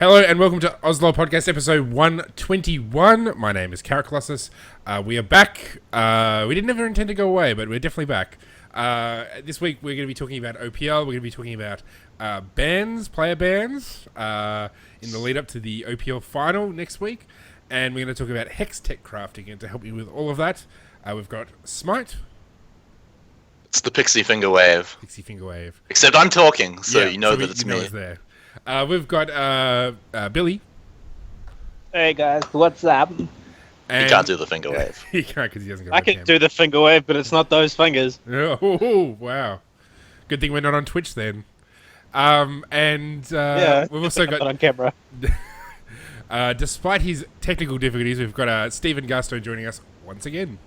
Hello and welcome to OzLoL Podcast episode 121. My name is Caracolossus. We are back. We didn't ever intend to go away, but we're definitely back. This week we're going to be talking about OPL. We're going to be talking about player bans, in the lead up to the OPL final next week. And we're going to talk about Hextech crafting. And to help you with all of that, we've got Smite. It's the Pixie Finger Wave. Pixie Finger Wave. Except I'm talking, so you know so that it's me. It's there. We've got Billy. Hey guys, what's up? He can't do the finger wave. He can't because he hasn't got I can do the finger wave, but it's not those fingers. Oh, wow. Good thing we're not on Twitch then. We've also got... Not on camera. Despite his technical difficulties, we've got Stephen Garstone joining us once again.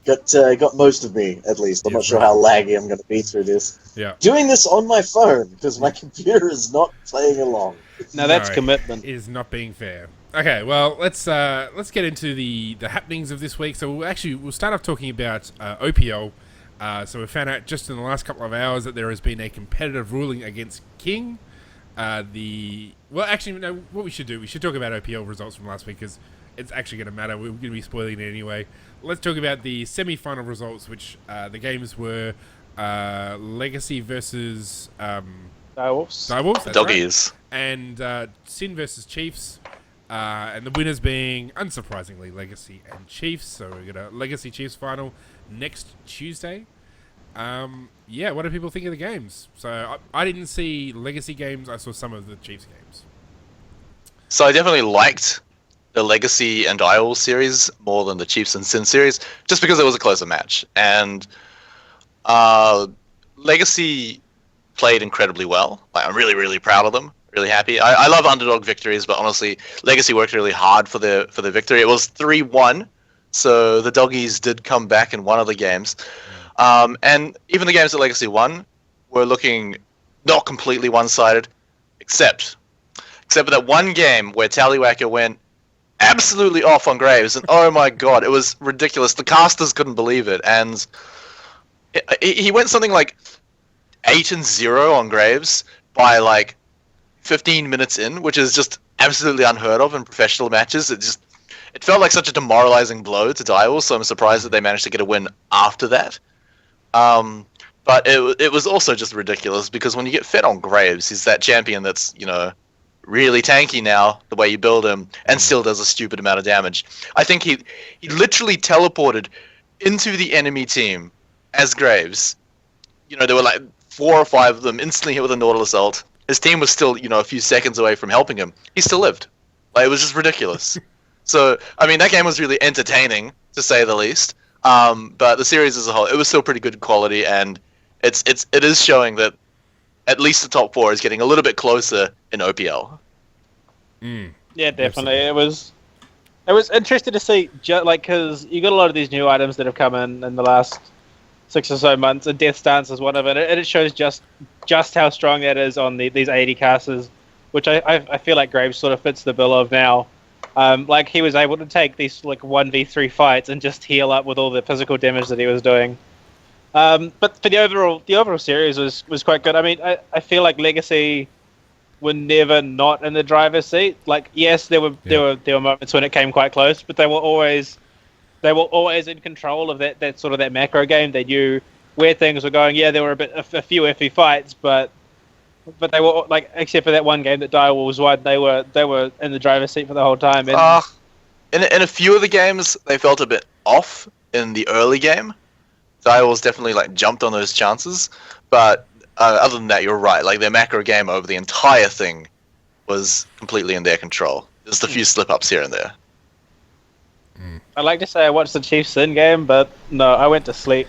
Got most of me, at least. I'm not sure how laggy I'm going to be through this. Yeah. Doing this on my phone, because my computer is not playing along. Now that's commitment. It is not being fair. Okay, well, let's get into the happenings of this week. So we'll start off talking about OPL. So we found out just in the last couple of hours that there has been a competitive ruling against King. What we should do, we should talk about OPL results from last week, because it's actually going to matter. We're going to be spoiling it anyway. Let's talk about the semi-final results, which the games were Legacy versus Direwolves. that's Doggies. right. And Sin versus Chiefs. And the winners being, unsurprisingly, Legacy and Chiefs. So we got a Legacy Chiefs final next Tuesday. What do people think of the games? So I didn't see Legacy games. I saw some of the Chiefs games. So I definitely liked the Legacy and Direwolves series more than the Chiefs and Sin series, just because it was a closer match. And Legacy played incredibly well. I'm really, really proud of them. Really happy. I love underdog victories, but honestly, Legacy worked really hard for the victory. It was 3-1, so the Doggies did come back in one of the games. And even the games that Legacy won were looking not completely one-sided, except for that one game where Tallywhacker went absolutely off on Graves, and oh my god, it was ridiculous. The casters couldn't believe it, and he went something like 8-0 on Graves by like 15 minutes in, which is just absolutely unheard of in professional matches. It felt like such a demoralizing blow to Direwolves, so I'm surprised that they managed to get a win after that. But it was also just ridiculous, because when you get fed on Graves, he's that champion that's, really tanky now, the way you build him, and still does a stupid amount of damage. I think he literally teleported into the enemy team as Graves. There were like 4 or 5 of them instantly hit with a Nautilus ult. His team was still, a few seconds away from helping him. He still lived. Like, it was just ridiculous. So, I mean, that game was really entertaining, to say the least. But the series as a whole, it was still pretty good quality, and it is showing that at least the top 4 is getting a little bit closer in OPL. Yeah, definitely. It was interesting to see, because you got a lot of these new items that have come in the last 6 or so months, and Death Stance is one of it, and it shows just how strong that is on these 80 casters, which I feel like Graves sort of fits the bill of now. He was able to take these 1v3 fights and just heal up with all the physical damage that he was doing. But for the overall series was quite good. I mean, I feel like Legacy were never not in the driver's seat. Yes, there were moments when it came quite close, but they were always in control of that sort of that macro game. They knew where things were going. Yeah, there were a few iffy fights, but they were except for that one game that Direwolves won, they were in the driver's seat for the whole time. And in a few of the games, they felt a bit off in the early game. Direwolves definitely jumped on those chances, but other than that, you're right. Their macro game over the entire thing was completely in their control. Just a few slip-ups here and there. I'd like to say I watched the Chiefs Sin game, but no, I went to sleep.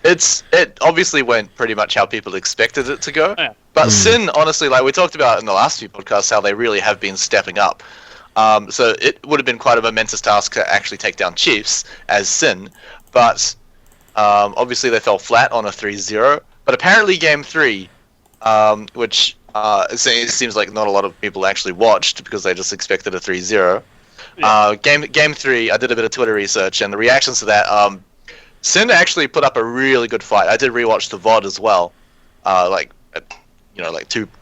It obviously went pretty much how people expected it to go. Yeah. But Sin, honestly, we talked about in the last few podcasts how they really have been stepping up. So it would have been quite a momentous task to actually take down Chiefs as Sin. But obviously they fell flat on a 3-0. But apparently Game 3, which it seems like not a lot of people actually watched because they just expected a 3-0. Yeah. Game 3, I did a bit of Twitter research, and the reactions to that, Sin actually put up a really good fight. I did rewatch the VOD as well,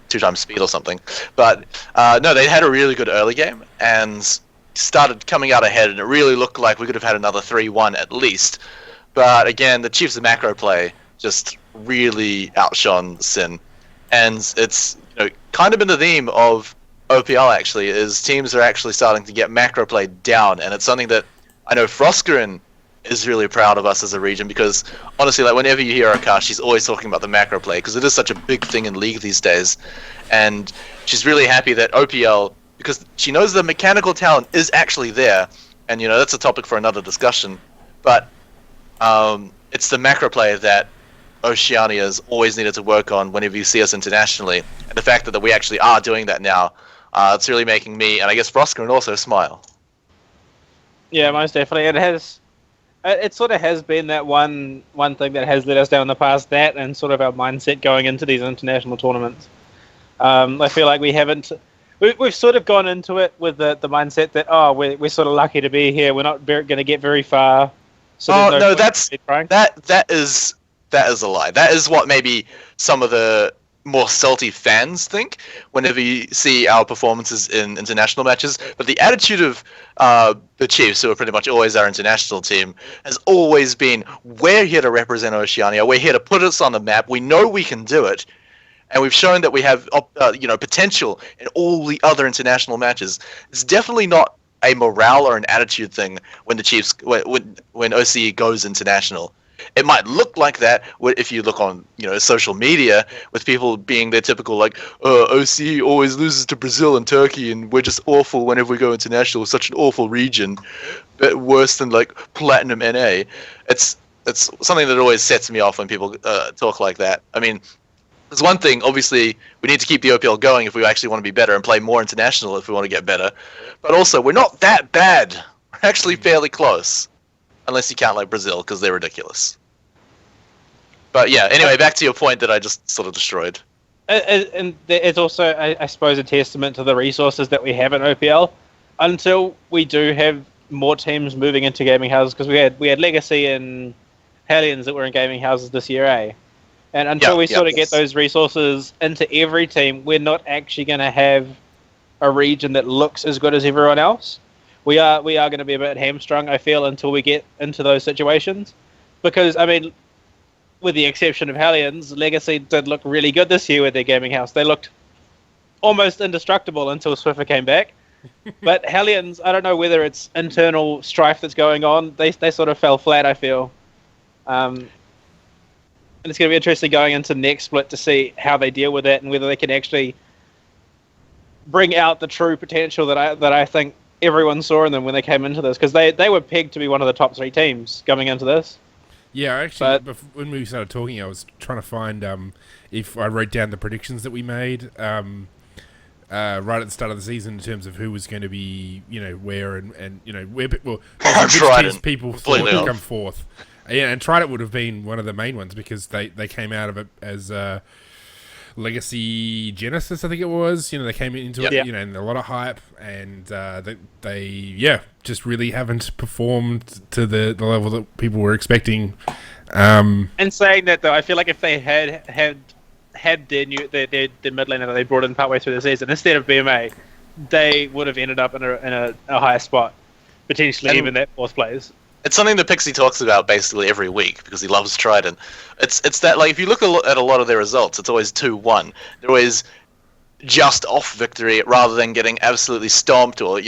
2 times speed or something. But no, they had a really good early game and started coming out ahead, and it really looked like we could have had another 3-1 at least. But again, the Chiefs' macro play just really outshone Sin, and it's kind of been the theme of OPL actually, is teams are actually starting to get macro play down, and it's something that I know Froskerin is really proud of us as a region, because honestly, like whenever you hear Akash, she's always talking about the macro play because it is such a big thing in League these days, and she's really happy that OPL, because she knows the mechanical talent is actually there, and that's a topic for another discussion, but it's the macro play that Oceania has always needed to work on whenever you see us internationally, and the fact that we actually are doing that now, it's really making me, and I guess Froskerin also, smile. Yeah, most definitely. It sort of has been that one thing that has let us down in the past, that and sort of our mindset going into these international tournaments. I feel like we've sort of gone into it with the mindset that, we're sort of lucky to be here, we're not going to get very far. So that is a lie. That is what maybe some of the more salty fans think whenever you see our performances in international matches. But the attitude of the Chiefs, who are pretty much always our international team, has always been, we're here to represent Oceania, we're here to put us on the map, we know we can do it, and we've shown that we have potential in all the other international matches. It's definitely not a morale or an attitude thing when the Chiefs, when OCE goes international. It might look like that if you look on social media, with people being their typical OCE always loses to Brazil and Turkey, and we're just awful whenever we go international. It's such an awful region, but worse than Platinum NA. It's something that always sets me off when people talk like that. I mean, there's one thing, obviously, we need to keep the OPL going if we actually want to be better, and play more international if we want to get better. But also, we're not that bad. We're actually fairly close. Unless you count Brazil, because they're ridiculous. But yeah, anyway, back to your point that I just sort of destroyed. And it's also, I suppose, a testament to the resources that we have in OPL. Until we do have more teams moving into gaming houses, because we had Legacy and Hellions that were in gaming houses this year, eh? And until we get those resources into every team, we're not actually going to have a region that looks as good as everyone else. We are going to be a bit hamstrung, I feel, until we get into those situations. Because, I mean, with the exception of Hellions, Legacy did look really good this year with their gaming house. They looked almost indestructible until Swiffer came back. But Hellions, I don't know whether it's internal strife that's going on. They sort of fell flat, I feel. And it's going to be interesting going into next split to see how they deal with that, and whether they can actually bring out the true potential that I think everyone saw in them when they came into this, because they were pegged to be one of the top 3 teams coming into this. Yeah, actually, when we started talking, I was trying to find if I wrote down the predictions that we made right at the start of the season in terms of who was going to be, where and where which teams people thought would come forth. Yeah, and Trident would have been one of the main ones, because they came out of it as Legacy Genesis, I think it was. They came into it, and a lot of hype, and they just really haven't performed to the level that people were expecting. And saying that, though, I feel like if they had their mid laner that they brought in partway through the season instead of BMA, they would have ended up in a higher spot, potentially even that 4th place. It's something that Pixie talks about basically every week, because he loves Trident. It's that, if you look at a lot of their results, it's always 2-1. They're always just off victory, rather than getting absolutely stomped, or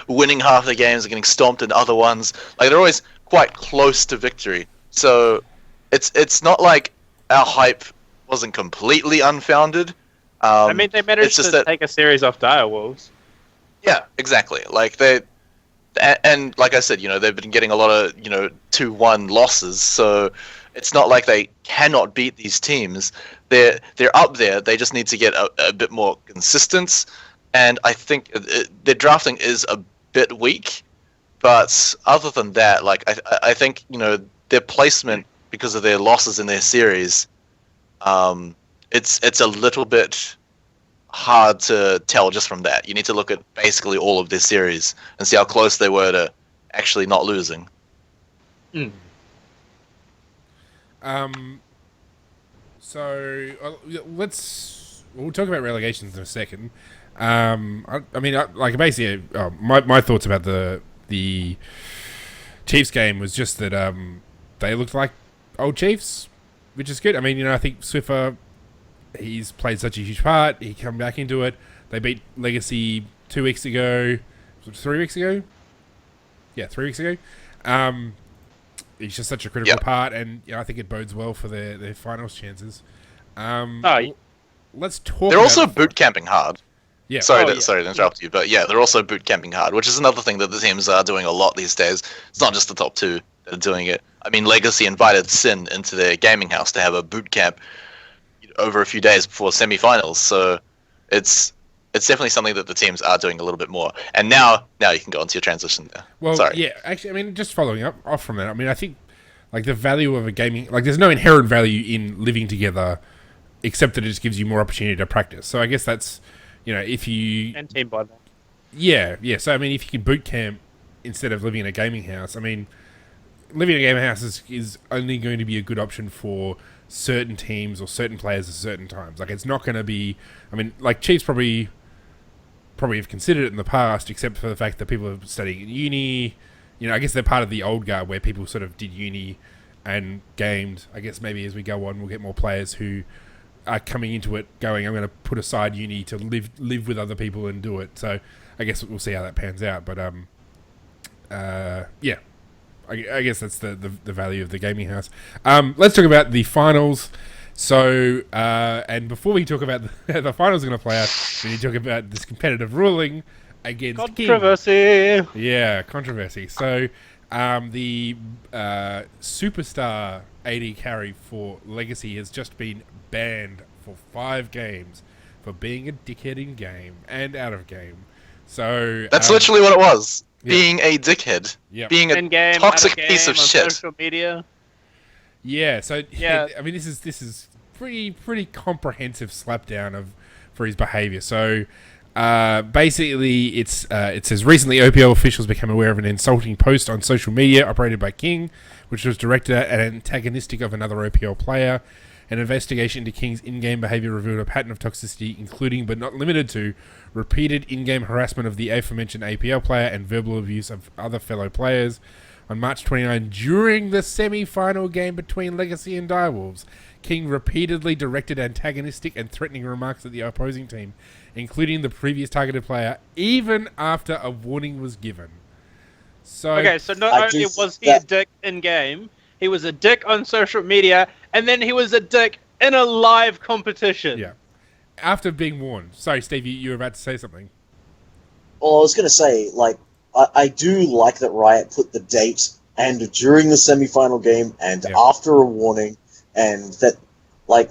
winning half the games and getting stomped in other ones. They're always quite close to victory. So it's not like our hype wasn't completely unfounded. I mean, they managed to take a series off Direwolves. Yeah, exactly. And like I said, they've been getting a lot of 2-1 losses, so it's not like they cannot beat these teams. They're up there. They just need to get a bit more consistent, and I think their drafting is a bit weak. But other than that, I think their placement, because of their losses in their series, it's a little bit hard to tell just from that. You need to look at basically all of their series and see how close they were to actually not losing. So let's we'll talk about relegations in a second. Basically, my thoughts about the Chiefs game was just that they looked like old Chiefs, which is good. I mean, I think Swiffer, he's played such a huge part. He come back into it. They beat Legacy 2 weeks ago. 3 weeks ago? Yeah, 3 weeks ago. He's just such a critical part, and I think it bodes well for their finals chances. Let's talk. They're also boot camping hard. Yeah. Sorry to interrupt you, but yeah, they're also boot camping hard, which is another thing that the teams are doing a lot these days. It's not just the top two that are doing it. I mean, Legacy invited Sin into their gaming house to have a boot camp over a few days before semi-finals, so it's definitely something that the teams are doing a little bit more. And now you can go into your transition there. Well, sorry. Yeah, actually, I mean, just following off from that, I mean, I think like the value of a gaming, like there's no inherent value in living together, except that it just gives you more opportunity to practice. So I guess that's, if you... And team bonding. Yeah. So, I mean, if you can boot camp instead of living in a gaming house, I mean, living in a gaming house is only going to be a good option for certain teams or certain players at certain times. Like, it's not going to be... I mean, like, Chiefs probably have considered it in the past, except for the fact that people are studying at uni. I guess they're part of the old guard where people sort of did uni and gamed. I guess maybe as we go on, we'll get more players who are coming into it going, I'm going to put aside uni to live with other people and do it. So I guess we'll see how that pans out. But yeah, I guess that's the value of the gaming house. Let's talk about the finals. So, and before we talk about the finals are going to play out, we need to talk about this competitive ruling against controversy. King. Yeah, controversy. So, the superstar AD carry for Legacy has just been banned for 5 games for being a dickhead in game and out of game. So that's literally what it was. Yeah. Being a dickhead. Yeah. Being a In-game, toxic out-of-game, piece of on shit. Social media. Yeah, so Yeah. I mean, this is pretty comprehensive slapdown for his behaviour. So basically, it says recently OPL officials became aware of an insulting post on social media operated by King, which was directed at an antagonistic of another OPL player. An investigation into King's in-game behaviour revealed a pattern of toxicity, including but not limited to repeated in-game harassment of the aforementioned APL player and verbal abuse of other fellow players. On March 29, during the semi-final game between Legacy and Direwolves, King repeatedly directed antagonistic and threatening remarks at the opposing team, including the previous targeted player, even after a warning was given. So not only was he a dick in-game, he was a dick on social media, and then he was a dick in a live competition. Yeah. After being warned. Sorry, Steve, you were about to say something. Well, I was going to say, I do like that Riot put the date and during the semi-final game and after a warning, and that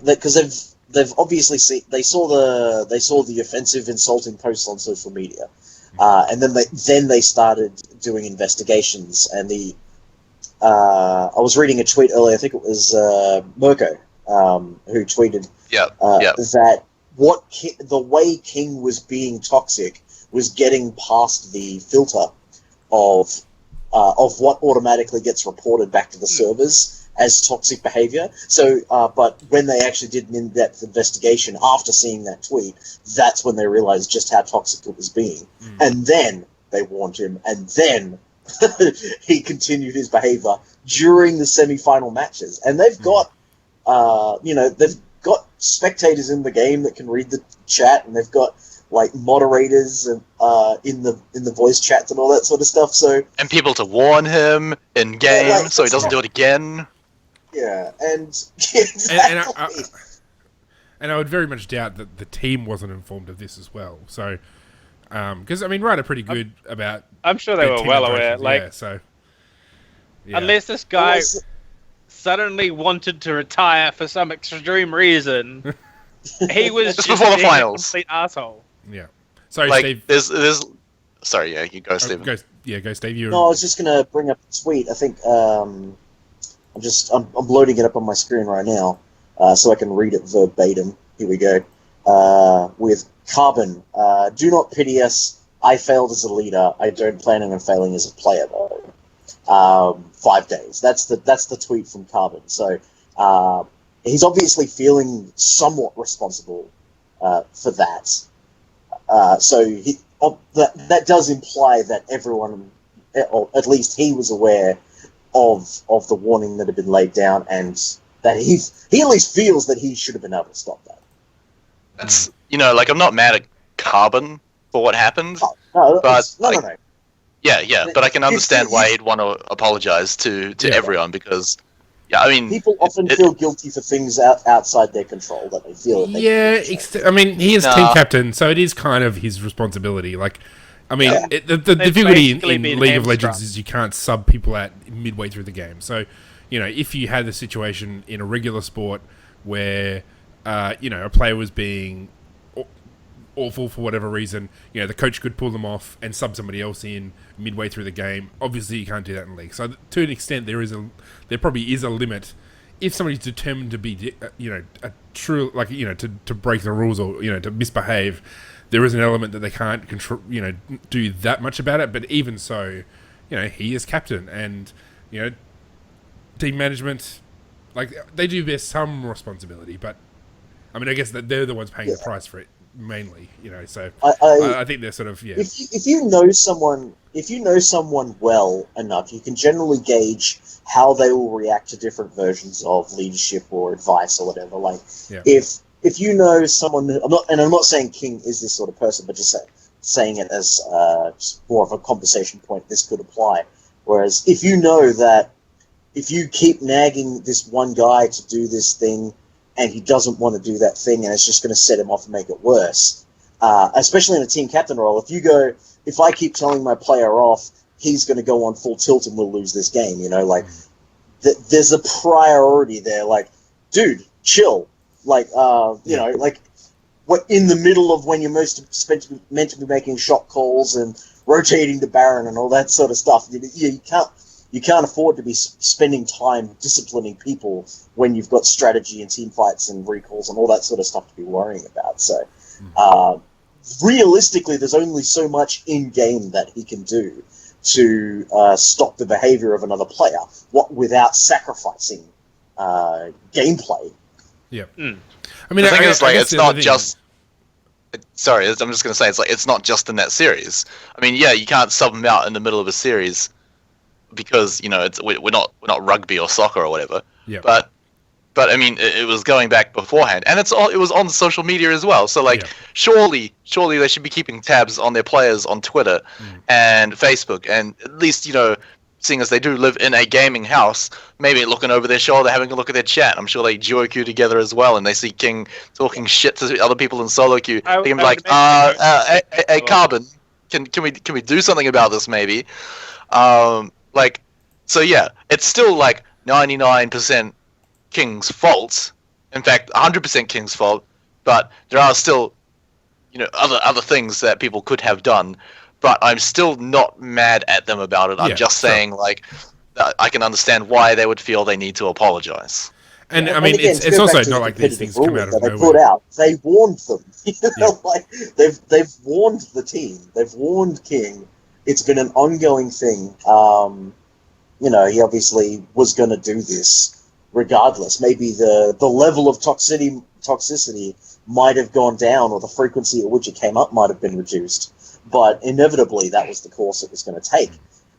because they've obviously they saw the offensive, insulting posts on social media, and then they started doing investigations. And I was reading a tweet earlier. I think it was Mirko who tweeted that the way King was being toxic was getting past the filter of what automatically gets reported back to the servers as toxic behavior. So, but when they actually did an in-depth investigation after seeing that tweet, that's when they realized just how toxic it was being. And then they warned him, and then he continued his behavior during the semi-final matches. And they've got, they've got spectators in the game that can read the chat, and they've got moderators and in the voice chats and all that sort of stuff. So and people to warn him in game so he doesn't do it again. Yeah, and exactly. And I would very much doubt that the team wasn't informed of this as well. So, because I mean, Riot are pretty good about. I'm sure they were well aware. Unless this guy suddenly wanted to retire for some extreme reason, he was just before the finals. A complete asshole. Yeah. Sorry, Steve. There's. Sorry, yeah, you go, Stephen. Go, Steve. No, I was just gonna bring up a tweet. I think I'm loading it up on my screen right now, so I can read it verbatim. Here we go. With Carbon, do not pity us. I failed as a leader. I don't plan on failing as a player though. 5 days. That's the tweet from Carbon. So he's obviously feeling somewhat responsible for that. So that does imply that everyone, or at least he, was aware of the warning that had been laid down, and that he at least feels that he should have been able to stop that. That's, I'm not mad at Carbon for what happened. No, but no. Yeah, but I can understand why he'd want to apologize to everyone, because, people often feel guilty for things outside their control that they feel. That he is team captain, so it is kind of his responsibility. The difficulty in League of Legends is you can't sub people out midway through the game. So, if you had the situation in a regular sport where, a player was being awful for whatever reason, the coach could pull them off and sub somebody else in midway through the game. Obviously, you can't do that in League. So, to an extent, there probably is a limit. If somebody's determined to be, a true, to break the rules or, to misbehave, there is an element that they can't control, do that much about it. But even so, he is captain, and team management, they do bear some responsibility. But I guess that they're the ones paying the price for it mainly. So I think they're sort of If you know someone well enough, you can generally gauge how they will react to different versions of leadership or advice or whatever. If you know someone, I'm not saying King is this sort of person, but just saying it as just more of a conversation point, this could apply. Whereas if you know that if you keep nagging this one guy to do this thing, and he doesn't want to do that thing, and it's just going to set him off and make it worse, especially in a team captain role, if I keep telling my player off, he's going to go on full tilt and we'll lose this game, there's a priority there, dude, chill. What in the middle of when you're meant to be making shot calls and rotating the Baron and all that sort of stuff, you can't afford to be spending time disciplining people when you've got strategy and team fights and recalls and all that sort of stuff to be worrying about. So, realistically, there's only so much in game that he can do to stop the behavior of another player, without sacrificing gameplay. Yeah. The thing is, it's not just. Sorry, I'm just going to say, it's not just in that series. You can't sub them out in the middle of a series because we're not rugby or soccer or whatever. Yeah. But it was going back beforehand, and it was on social media as well. So surely they should be keeping tabs on their players on Twitter and Facebook, and at least seeing as they do live in a gaming house, maybe looking over their shoulder, having a look at their chat. I'm sure they duo queue together as well, and they see King talking shit to other people in solo queue. They can be like, hey, Carbon, can we do something about this maybe? So yeah, it's still 99% King's fault. In fact, 100% King's fault. But there are still, other things that people could have done. But I'm still not mad at them about it. I'm just saying, I can understand why they would feel they need to apologize. And again, it's also not like these things come out of nowhere. They warned them. They've warned the team. They've warned King. It's been an ongoing thing. He obviously was going to do this regardless. Maybe the level of toxicity might have gone down, or the frequency at which it came up might have been reduced. But inevitably, that was the course it was going to take.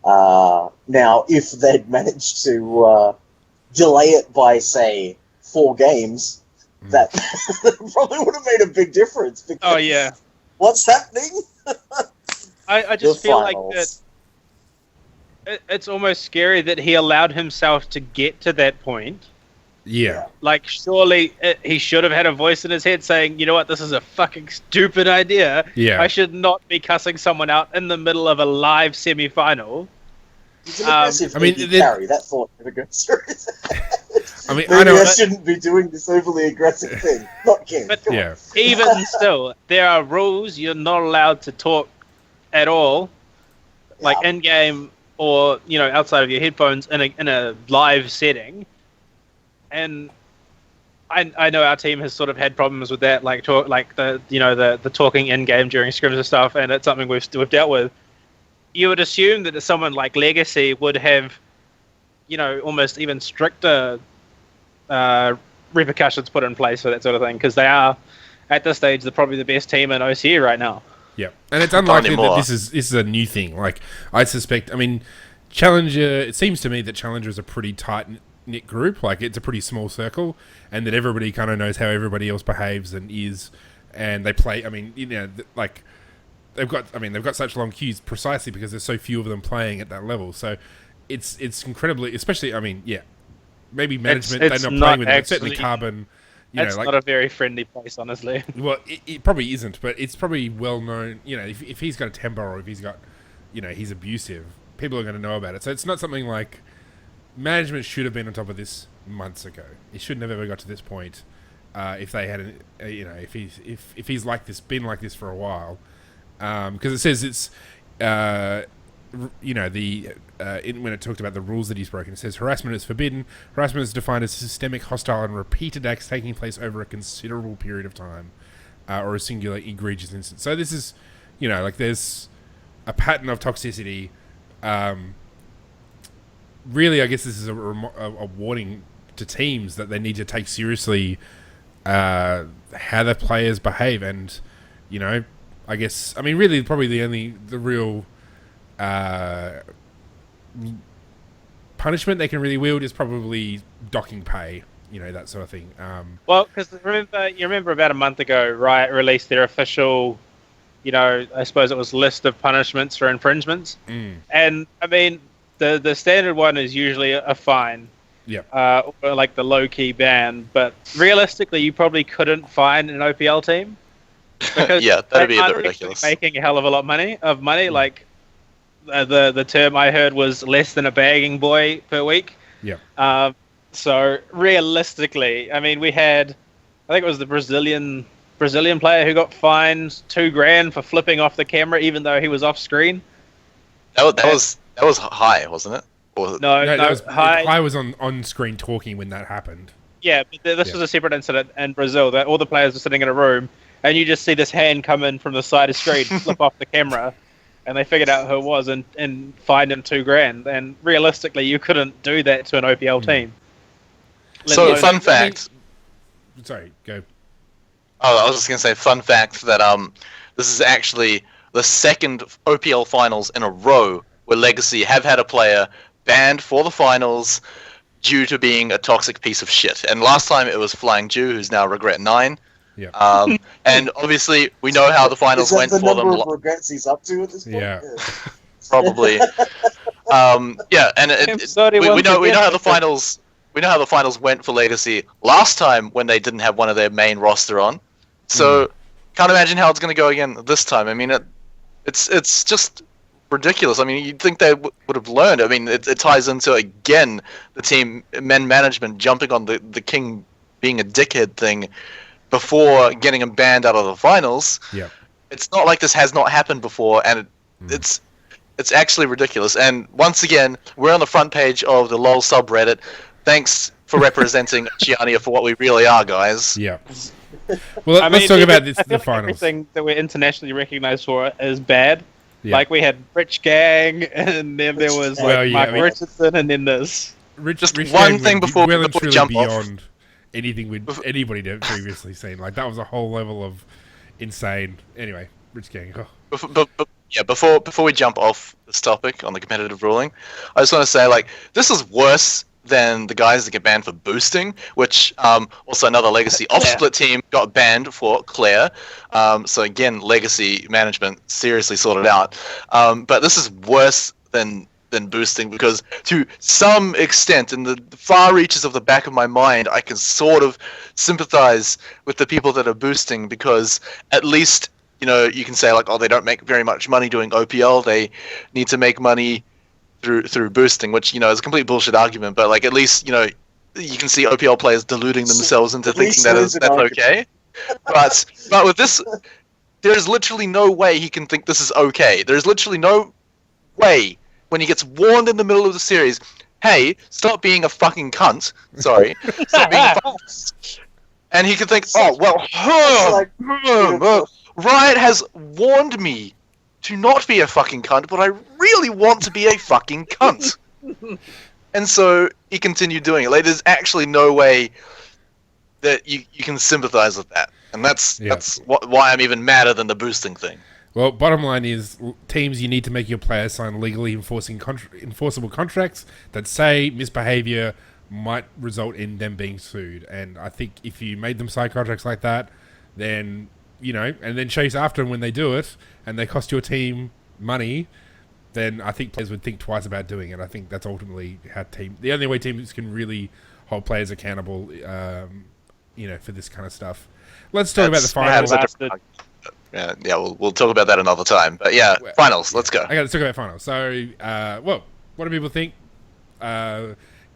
Now, if they'd managed to delay it by, say, 4 games, that probably would have made a big difference. Because what's happening? I just feel like it's almost scary that he allowed himself to get to that point. Yeah. Surely he should have had a voice in his head saying, you know what, this is a fucking stupid idea. Yeah. I should not be cussing someone out in the middle of a live semi-final. He's an aggressive carry. That thought never goes through. I shouldn't be doing this overly aggressive thing. Not King. But even still, there are rules. You're not allowed to talk at all, in-game or, outside of your headphones in a live setting. And I know our team has sort of had problems with that, the talking in game during scrims and stuff, and it's something we've dealt with. You would assume that someone like Legacy would have, almost even stricter repercussions put in place for that sort of thing, because they are at this stage, they're probably the best team in OCE right now. Yeah, and it's unlikely that this is a new thing. Like, I suspect, I mean, Challenger, it seems to me that Challenger is a pretty tight-knit group. Like, it's a pretty small circle, and that everybody kind of knows how everybody else behaves and is, and they play, I mean, you know, like, they've got such long queues precisely because there's so few of them playing at that level. So it's incredibly, especially, I mean, yeah, maybe management, they're not playing with it, but certainly Carbon. It's not a very friendly place, honestly. Well, it probably isn't, but it's probably well known. You know, if he's got a temper or if he's got, you know, he's abusive, people are going to know about it. So it's not something like management should have been on top of this months ago. It shouldn't have ever got to this point if they had, you know, if he's like this, been like this for a while, because it says it's. You know, when it talked about the rules that he's broken, it says harassment is forbidden. Harassment is defined as systemic, hostile, and repeated acts taking place over a considerable period of time, or a singular egregious instance. So this is, you know, like there's a pattern of toxicity. Really, I guess this is a warning to teams that they need to take seriously how their players behave, and, you know, I guess, I mean, really, probably the real punishment they can really wield is probably docking pay, you know, that sort of thing. Well, because remember about a month ago, Riot released their official, you know, I suppose it was list of punishments for infringements, and I mean the standard one is usually a fine, or like the low key ban, but realistically, you probably couldn't fine an OPL team because that'd be a bit ridiculous. Making a hell of a lot of money, like. The term I heard was less than a bagging boy per week. Yeah. So realistically, I mean, we had, I think it was the Brazilian player who got fined $2,000 for flipping off the camera, even though he was off screen. That was high, wasn't it? No, High was on screen talking when that happened. Yeah, but this was a separate incident in Brazil that all the players were sitting in a room, and you just see this hand come in from the side of screen, flip off the camera. And they figured out who it was and fined him $2,000. And realistically, you couldn't do that to an OPL team. So, fun fact. Sorry, go. Oh, I was just going to say, fun fact that this is actually the second OPL finals in a row where Legacy have had a player banned for the finals due to being a toxic piece of shit. And last time it was Flying Jew, who's now Regret 9. Yeah. And obviously we know how the finals went for them. The number of regrets he's up to at this point? Yeah. Probably. Yeah, and we know how the finals. We know how the finals went for Legacy last time when they didn't have one of their main roster on. So can't imagine how it's going to go again this time. I mean, it's just ridiculous. I mean, you'd think they would have learned. I mean, it ties into again the team management jumping on the king being a dickhead thing before getting him banned out of the finals. Yeah, it's not like this has not happened before, and it's actually ridiculous. And once again, we're on the front page of the LOL subreddit. Thanks for representing Oceania for what we really are, guys. Yeah. Well, let's talk about the finals. Everything that we're internationally recognized for is bad. Yeah. Like we had Rich Gang, and then there was Mark Richardson, and then this. Just one thing before we jump beyond anything anybody had previously seen. Like, that was a whole level of insane. Anyway, Rich Gang. Oh. Before we jump off this topic on the competitive ruling, I just want to say, like, this is worse than the guys that get banned for boosting, which also another Legacy off-split team got banned for Claire. So again, Legacy management seriously sorted out. But this is worse than boosting, because to some extent, in the far reaches of the back of my mind, I can sort of sympathize with the people that are boosting, because at least, you know, you can say, like, oh, they don't make very much money doing OPL, they need to make money through boosting, which, you know, is a complete bullshit argument, but, like, at least, you know, you can see OPL players deluding themselves into thinking that's okay. But with this, there's literally no way he can think this is okay. There's literally no way, when he gets warned in the middle of the series, hey, stop being a fucking cunt. Sorry. Stop being a fucking cunt. And he could think, oh, well, Riot has warned me to not be a fucking cunt, but I really want to be a fucking cunt. And so he continued doing it. Like, there's actually no way that you can sympathize with that. and that's why I'm even madder than the boosting thing. Well, bottom line is, teams, you need to make your players sign legally enforceable contracts that say misbehavior might result in them being sued. And I think if you made them sign contracts like that, then, and then chase after them when they do it, and they cost your team money, then I think players would think twice about doing it. I think that's ultimately how the only way teams can really hold players accountable, for this kind of stuff. Let's talk about the finals. We'll talk about that another time. But finals. Let's go. Okay, let's talk about finals. So, what do people think?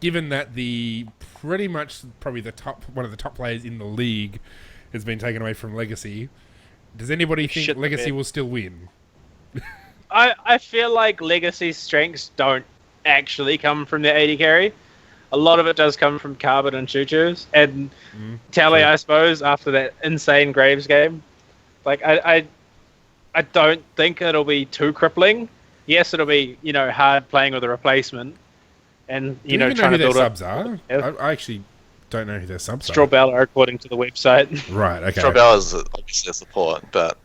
Given that probably one of the top players in the league has been taken away from Legacy, does anybody think Legacy will still win? I feel like Legacy's strengths don't actually come from their AD carry. A lot of it does come from Carbon and Choo-Choos and Tally, I suppose, after that insane Graves game. Like, I don't think it'll be too crippling. Yes, it'll be, hard playing with a replacement. And, Do you even know who their subs are? I actually don't know who their subs are. Strawbella, according to the website. Right, okay. Strawbella is obviously a support, but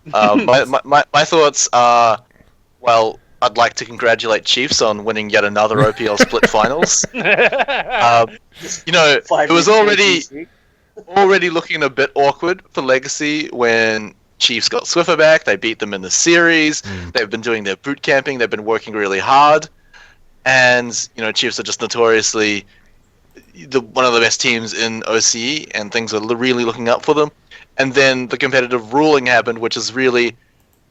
my thoughts are, well, I'd like to congratulate Chiefs on winning yet another OPL split finals. It was already looking a bit awkward for Legacy when Chiefs got Swiffer back. They beat them in the series. They've been doing their boot camping. They've been working really hard. And, Chiefs are just notoriously one of the best teams in OCE, and things are really looking up for them. And then the competitive ruling happened, which has really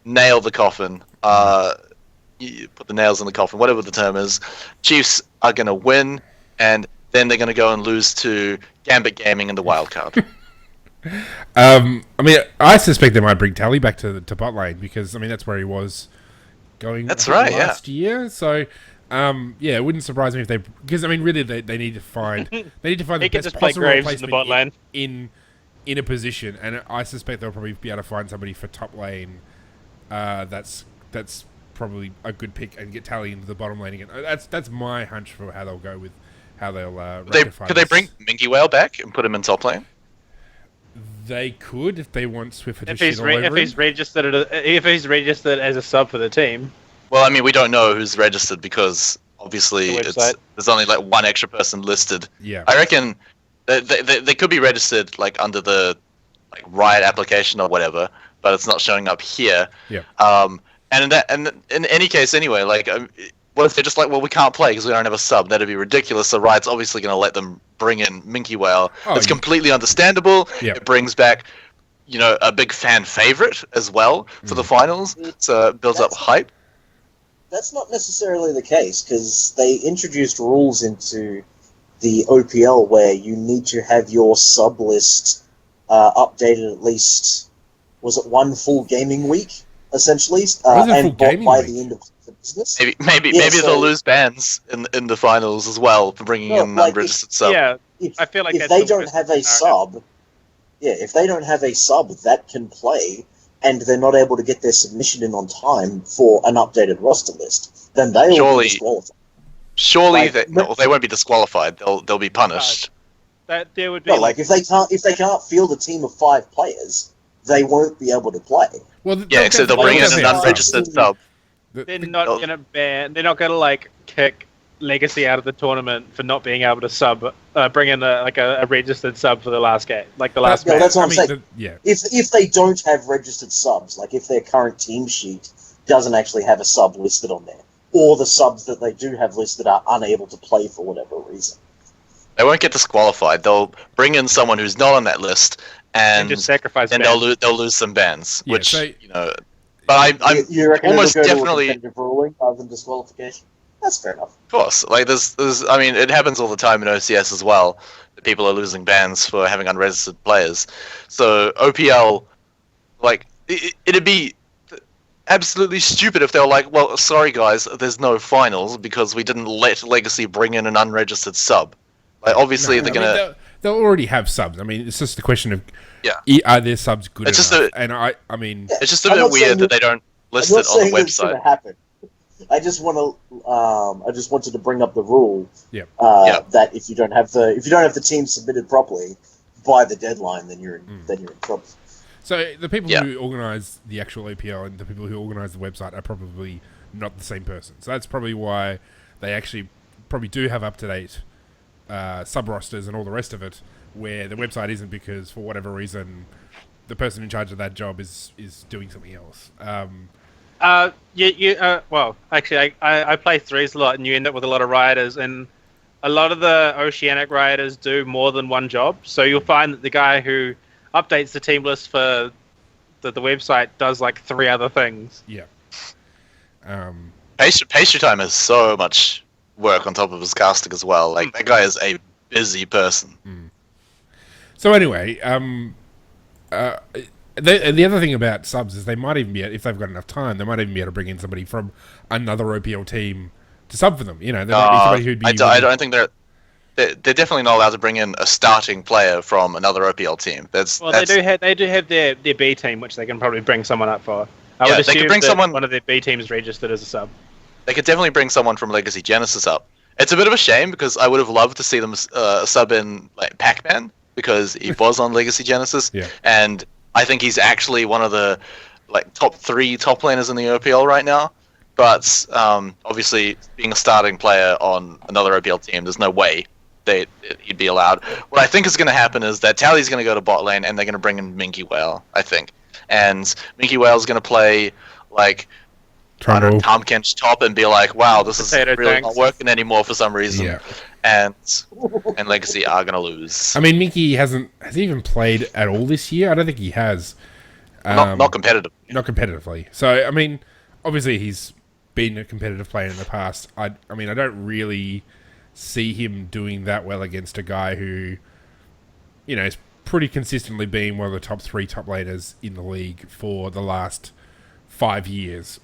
nailed the coffin. You put the nails in the coffin, whatever the term is. Chiefs are going to win, and then they're going to go and lose to Gambit Gaming in the wild card. I suspect they might bring Tally back to bot lane because, that's where he was going last year. So, it wouldn't surprise me if they... Because, really, they need to find... They need to find the best possible replacement in a position, and I suspect they'll probably be able to find somebody for top lane that's probably a good pick and get Tally into the bottom lane again. That's my hunch for how they'll go with how they'll rectify Could they bring Minky Whale back and put him in top lane? They could if they want Swiffer to if he's registered as a sub for the team. Well, we don't know who's registered because obviously there's only like one extra person listed. Yeah, I reckon they could be registered under the Riot application or whatever, but it's not showing up here. Yeah. And in any case, anyway, what if they're just we can't play because we don't have a sub? That'd be ridiculous. So Riot's obviously going to let them bring in Minky Whale. It's completely understandable. Yep. It brings back, a big fan favorite as well for the finals. So it builds up hype. That's not necessarily the case because they introduced rules into the OPL where you need to have your sub list updated at least, was it one full gaming week? Essentially, and by the end of the business. Maybe they'll lose bans in the finals as well for bringing in unregistered sub. Yeah, I feel like if they don't have a sub, if they don't have a sub that can play, and they're not able to get their submission in on time for an updated roster list, then they will be disqualified. Surely they won't be disqualified. They'll be punished. That there would be if they can't field a team of 5 players, they won't be able to play. Well, except they'll bring in an unregistered sub. They're not going to ban. They're not going to kick Legacy out of the tournament for not being able to bring in a registered sub for the last game, the last. Yeah, that's what I'm saying. If they don't have registered subs, if their current team sheet doesn't actually have a sub listed on there, or the subs that they do have listed are unable to play for whatever reason, they won't get disqualified. They'll bring in someone who's not on that list. And just sacrifice. And they'll lose some bans, which But you reckon almost definitely competitive ruling rather than disqualification. That's fair enough. Of course, there's it happens all the time in OCS as well. That people are losing bans for having unregistered players. So OPL, it'd be absolutely stupid if they were well, sorry guys, there's no finals because we didn't let Legacy bring in an unregistered sub. Obviously they're gonna. They'll already have subs. It's just a question of are their subs good enough? It's just a bit weird that they don't list it on the website. Happen. I just wanted to bring up the rule that if you don't have the team submitted properly, by the deadline, then you're in trouble. So the people who organise the actual OPL and the people who organise the website are probably not the same person. So that's probably why they actually probably do have up-to-date sub-rosters and all the rest of it, where the website isn't, because for whatever reason the person in charge of that job is doing something else. Well, actually, I play threes a lot, and you end up with a lot of rioters, and a lot of the Oceanic rioters do more than one job. So you'll find that the guy who updates the team list for the website does like 3 other things. Yeah. Pastry Time has so much work on top of his casting as well. Like, that guy is a busy person. So anyway, the other thing about subs is they might even be, if they've got enough time, they might even be able to bring in somebody from another OPL team to sub for them. You know, there might be somebody who'd be... I don't think they're definitely not allowed to bring in a starting player from another OPL team. They do have their B team, which they can probably bring someone up for. I would assume one of their B teams registered as a sub. They could definitely bring someone from Legacy Genesis up. It's a bit of a shame, because I would have loved to see them sub in like Pac-Man, because he was on Legacy Genesis, and I think he's actually one of the top 3 top laners in the OPL right now. But obviously, being a starting player on another OPL team, there's no way he'd be allowed. What I think is going to happen is that Tally's going to go to bot lane, and they're going to bring in Minky Whale, I think. And Minky Whale's going to play Tom Kent's top and be like, wow, this is really not working anymore for some reason. Yeah. And Legacy are going to lose. I mean, Minky has he even played at all this year? I don't think he has. Not competitively. Not competitively. So, I mean, obviously he's been a competitive player in the past. I mean, I don't really see him doing that well against a guy who, is pretty consistently being one of the top 3 top laners in the league for the last 5 years,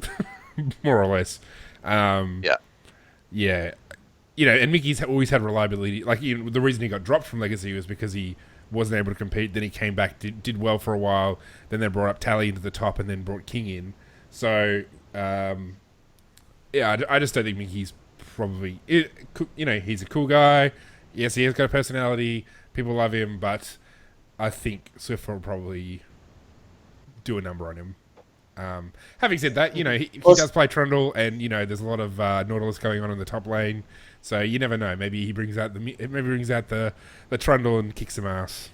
more or less. Yeah. And Mickey's always had reliability. Like, the reason he got dropped from Legacy was because he wasn't able to compete. Then he came back, did well for a while. Then they brought up Tally into the top, and then brought King in. So, I just don't think Mickey's probably... he's a cool guy. Yes, he has got a personality. People love him, but I think Swift will probably do a number on him. Having said that, he does play Trundle, and there's a lot of Nautilus going on in the top lane, so you never know. Maybe he brings out the Trundle and kicks some ass.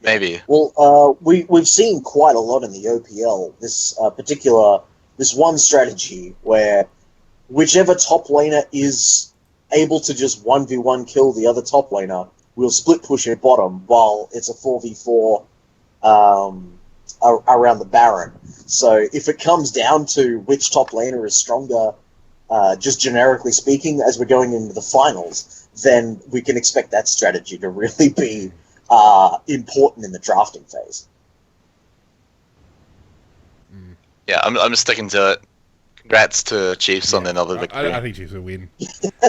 Maybe. Well, we've seen quite a lot in the OPL. This one strategy where whichever top laner is able to just 1v1 kill the other top laner, we'll split push at bottom while it's a 4v4 around the Baron. So if it comes down to which top laner is stronger, just generically speaking, as we're going into the finals, then we can expect that strategy to really be important in the drafting phase. Yeah, I'm just sticking to it. Congrats to Chiefs on another victory. I think Chiefs will win.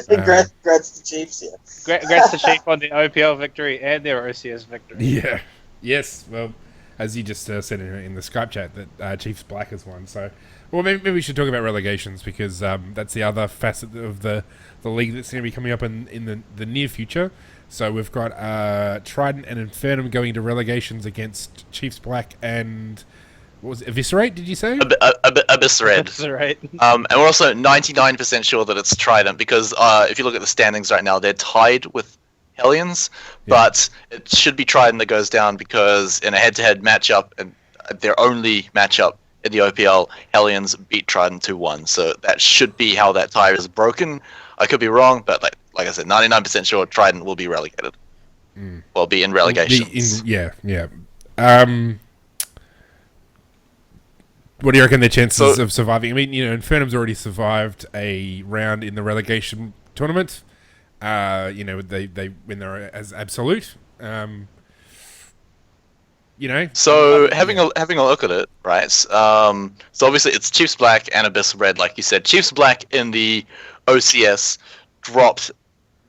Congrats to Chiefs, yeah. Congrats to Chiefs on the OPL victory and their OCS victory. Yeah. Yes. Well, as you just said in the Skype chat, that Chiefs Black has won. So, well, maybe we should talk about relegations, because that's the other facet of the league that's going to be coming up in the near future. So we've got Trident and Infernum going to relegations against Chiefs Black and... What was it? Eviscerate, did you say? Eviscerate. Eviscerate. And we're also 99% sure that it's Trident, because if you look at the standings right now, they're tied with Hellions, but it should be Trident that goes down, because in a head-to-head matchup, and their only matchup in the OPL, Hellions beat Trident 2-1. So that should be how that tie is broken. I could be wrong, but like I said, 99% sure Trident will be relegated. Well, be in relegation. What do you reckon their chances of surviving? I mean, Infernum's already survived a round in the relegation tournament. They when they're as absolute. So having a look at it, right? So obviously it's Chiefs Black and Abyss Red, like you said. Chiefs Black in the OCS dropped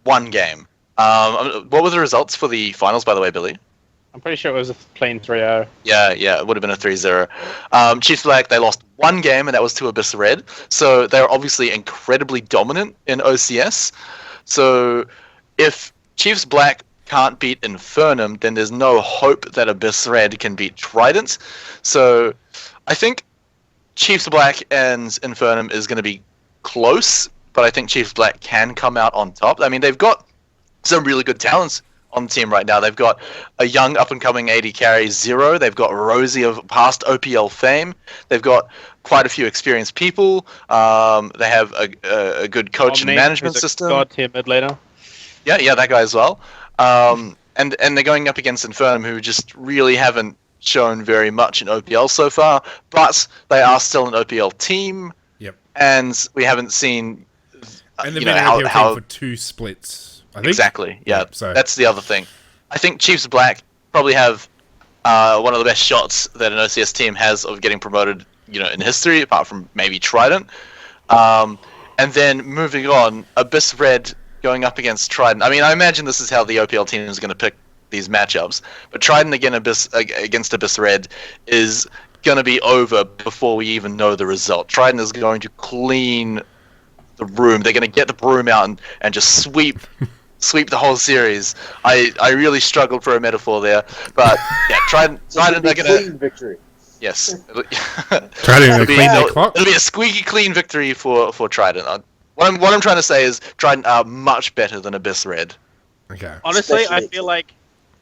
1 game. What were the results for the finals, by the way, Billy? I'm pretty sure it was a plain 3-0. Yeah, it would have been a 3-0. Chiefs Black, they lost 1 game, and that was to Abyss Red. So they're obviously incredibly dominant in OCS. So if Chiefs Black can't beat Infernum, then there's no hope that Abyss Red can beat Trident. So I think Chiefs Black and Infernum is going to be close, but I think Chiefs Black can come out on top. I mean, they've got some really good talents on the team right now. They've got a young up-and-coming AD carry, Zero. They've got Rosie of past OPL fame. They've got quite a few experienced people. They have a good coach and management system. God tier mid later. Yeah, that guy as well. And they're going up against Infernum, who just really haven't shown very much in OPL so far, but they are still an OPL team. Yep. And we haven't seen and they've been an OPL team for 2 splits, I think. Exactly, yeah. So that's the other thing. I think Chiefs Black probably have one of the best shots that an OCS team has of getting promoted, in history, apart from maybe Trident. And then moving on, Abyss Red going up against Trident. I mean, I imagine this is how the OPL team is going to pick these matchups, but Trident against Abyss Red is going to be over before we even know the result. Trident is going to clean the room. They're going to get the broom out and just sweep the whole series. I really struggled for a metaphor there, but yeah, Trident are going to clean victory. Yes. Trident clean their clock. It'll be a squeaky clean victory for Trident. What I'm trying to say is Trident are much better than Abyss Red. Okay. Honestly, I feel like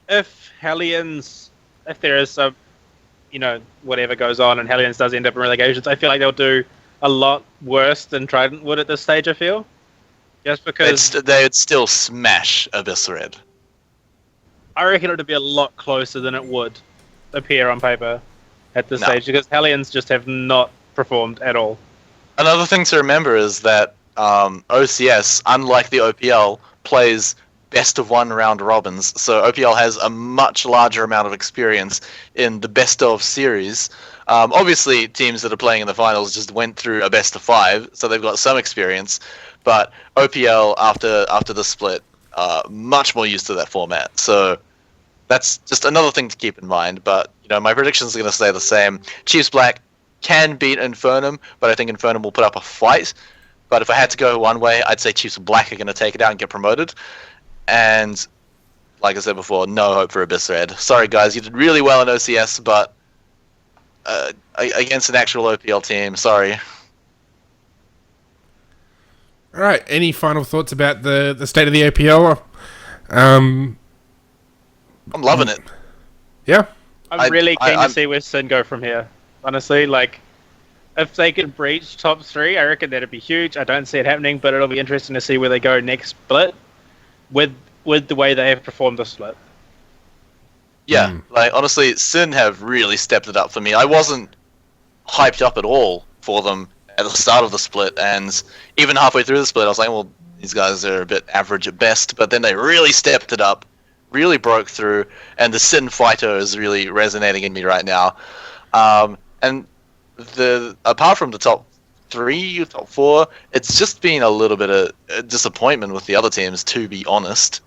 if Hellions, if there is some, whatever goes on and Hellions does end up in relegations, I feel like they'll do a lot worse than Trident would at this stage, I feel. Just because... They would still smash Abyss Red. I reckon it would be a lot closer than it would appear on paper at this stage, because Hellions just have not performed at all. Another thing to remember is that OCS, unlike the OPL, plays best of 1 round robins, so OPL has a much larger amount of experience in the best of series. Obviously, teams that are playing in the finals just went through a best of 5, so they've got some experience, but OPL, after the split, much more used to that format, so that's just another thing to keep in mind. But my predictions are going to stay the same. Chiefs Black can beat Infernum, but I think Infernum will put up a fight. But if I had to go one way, I'd say Chiefs Black are going to take it out and get promoted. And like I said before, no hope for Abyss Red. Sorry guys, you did really well in OCS, but against an actual OPL team, sorry. All right. Any final thoughts about the state of the OPL? I'm loving it. Yeah. I'm really keen to see where Sin go from here. Honestly, if they could breach top 3, I reckon that'd be huge. I don't see it happening, but it'll be interesting to see where they go next split with the way they have performed this split. Yeah, honestly, Sin have really stepped it up for me. I wasn't hyped up at all for them at the start of the split, and even halfway through the split, I was like, well, these guys are a bit average at best, but then they really stepped it up, really broke through, and the Sin fighter is really resonating in me right now. And apart from the top 3, top 4, it's just been a little bit of a disappointment with the other teams, to be honest.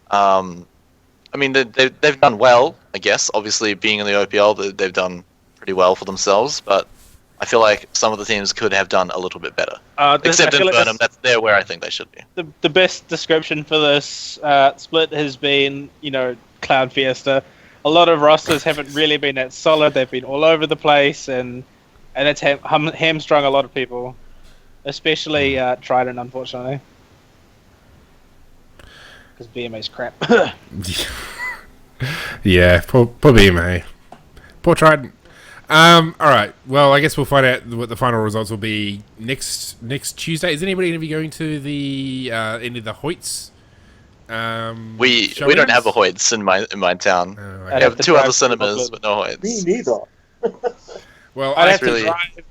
I mean, they've done well, I guess. Obviously, being in the OPL, they've done pretty well for themselves, but I feel like some of the teams could have done a little bit better. Except in Burnham, they're where I think they should be. The best description for this split has been, Clown Fiesta. A lot of rosters haven't really been that solid. They've been all over the place, and it's hamstrung a lot of people, especially Trident, unfortunately. Because BMA's crap. Yeah, poor BMA. Poor Trident. All right. Well, I guess we'll find out what the final results will be next Tuesday. Is anybody going to be going to the any of the Hoyts? We don't have a Hoyts in my town. Okay. We have 2 other cinemas, but no Hoyts. Me neither. Well, I'd have to drive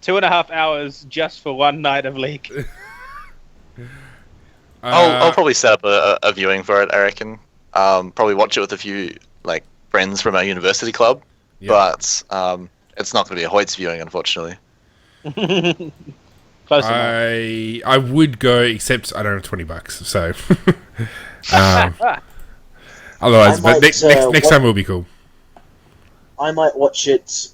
2.5 hours just for one night of League. I'll probably set up a viewing for it, I reckon. Probably watch it with a few friends from our university club. Yep. But it's not going to be a Hoyts viewing, unfortunately. Close enough. I would go, except I don't have $20, so. Otherwise, but next time will be cool. I might watch it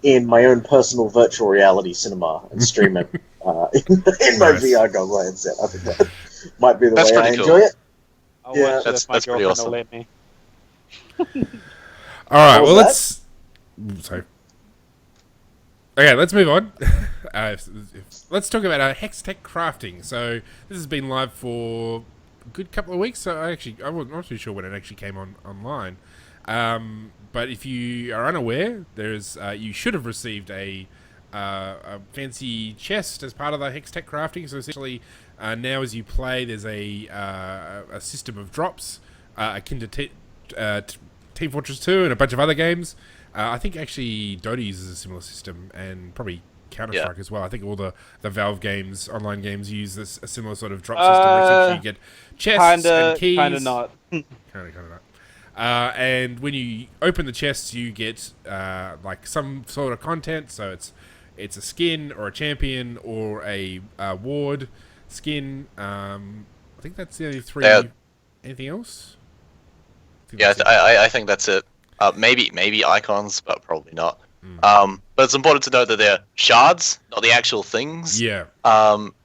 in my own personal virtual reality cinema and stream it in my VR goggle headset. I think that might be the way I enjoy it. I'll Yeah. watch it if my That's pretty girlfriend awesome. will let me. All right, What well, was let's... Sorry. Okay, let's move on. Let's talk about Hextech crafting. So this has been live for a good couple of weeks. So I'm not too sure when it actually came online. But if you are unaware, there's you should have received a fancy chest as part of the Hextech crafting. So essentially, now as you play, there's a system of drops akin to Team Fortress 2 and a bunch of other games. I think actually Dota uses a similar system, and probably Counter-Strike as well. I think all the Valve games, online games, use a similar sort of drop system where essentially you get chests and keys. Kinda not. Kinda not. And when you open the chests, you get like some sort of content. So it's a skin or a champion or a ward skin. I think that's the only three. Anything else? I think that's it. Maybe icons, but probably not. But it's important to note that they're shards, not the actual things. Yeah.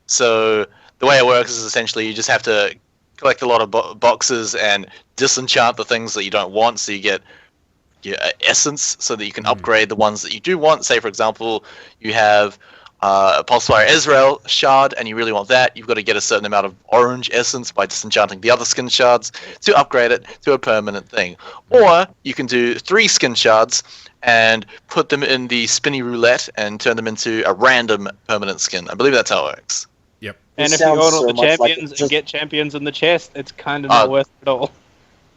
So the way it works is essentially you just have to collect a lot of boxes and disenchant the things that you don't want, so you get your essence, so that you can upgrade the ones that you do want. Say, for example, you have a Pulsefire Ezreal shard, and you really want that. You've got to get a certain amount of orange essence by disenchanting the other skin shards to upgrade it to a permanent thing. Or you can do 3 skin shards and put them in the spinny roulette and turn them into a random permanent skin. I believe that's how it works. Yep. And It if you own all sounds the so much like champions it's and get champions in the chest, it's kind of not worth it at all.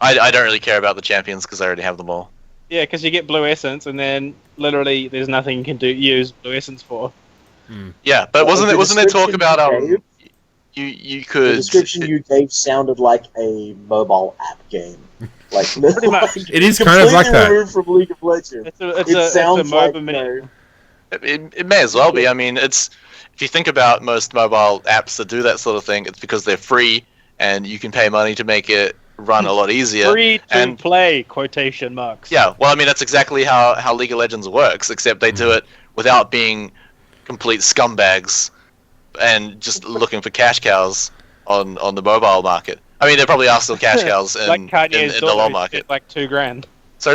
I don't really care about the champions because I already have them all. Yeah, because you get blue essence, and then literally there's nothing you can use blue essence for. Yeah, but wasn't there talk about you The could description you gave sounded like a mobile app game. Like Pretty much. It is kind of like completely that. removed from League of Legends. It's It a sounds MOBA like mini. it may as well be. I mean, it's if you think about most mobile apps that do that sort of thing, it's because they're free and you can pay money to make it run a lot easier. Free to and play, quotation marks. yeah, well, I mean that's exactly how League of Legends works, except they do it without being complete scumbags and just looking for cash cows on the mobile market. I mean, there probably are still cash cows in, like in Kanye's the LoL daughter market. like $2,000. So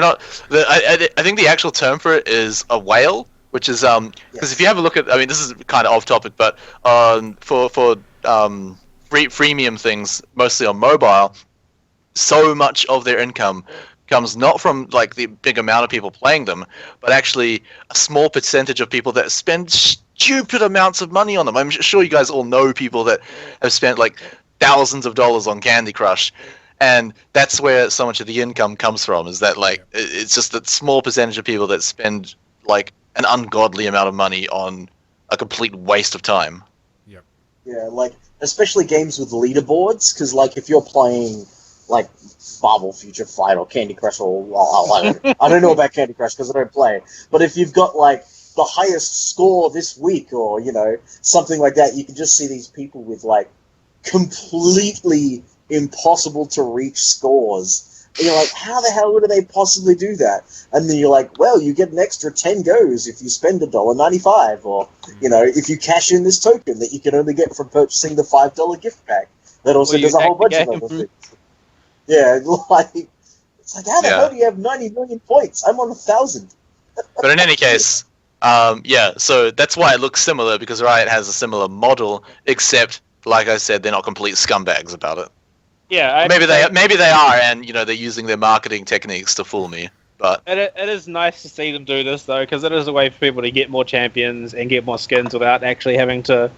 I think the actual term for it is a whale, which is because if you have a look at, I mean, this is kind of off topic, but for freemium things, mostly on mobile, so much of their income comes not from like the big amount of people playing them, but actually a small percentage of people that spend stupid amounts of money on them. I'm sure you guys all know people that have spent like thousands of dollars on Candy Crush, and that's where so much of the income comes from. Is that like it's just that small percentage of people that spend like an ungodly amount of money on a complete waste of time. Yeah, like especially games with leaderboards, because like if you're playing like Marvel Future Fight or Candy Crush or I don't know about Candy Crush because I don't play, but if you've got like the highest score this week or something like that, you can just see these people with like completely impossible to reach scores. And you're like, how the hell would they possibly do that? And then you're like, well, you get an extra 10 goes if you spend $1.95, or if you cash in this token that you can only get from purchasing the $5 gift pack. That also does a whole bunch of other things. Yeah, like it's like, how the hell do you have 90 million points? I'm on 1,000. But in any case, so that's why it looks similar, because Riot has a similar model, except like I said, they're not complete scumbags about it. Yeah, maybe they are, and they're using their marketing techniques to fool me. But it is nice to see them do this though, because it is a way for people to get more champions and get more skins without actually having to,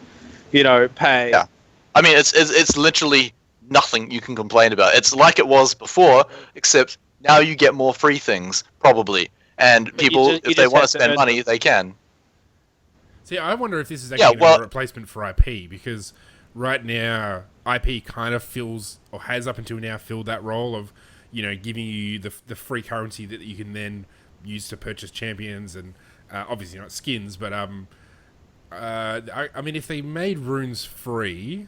pay. Yeah, I mean it's literally nothing you can complain about. It's like it was before, except now you get more free things probably, and people if they want to spend money, they can. See, I wonder if this is actually a replacement for IP, because right now IP kind of fills, or has up until now filled that role of, giving you the free currency that you can then use to purchase champions and obviously not skins, but I mean, if they made runes free,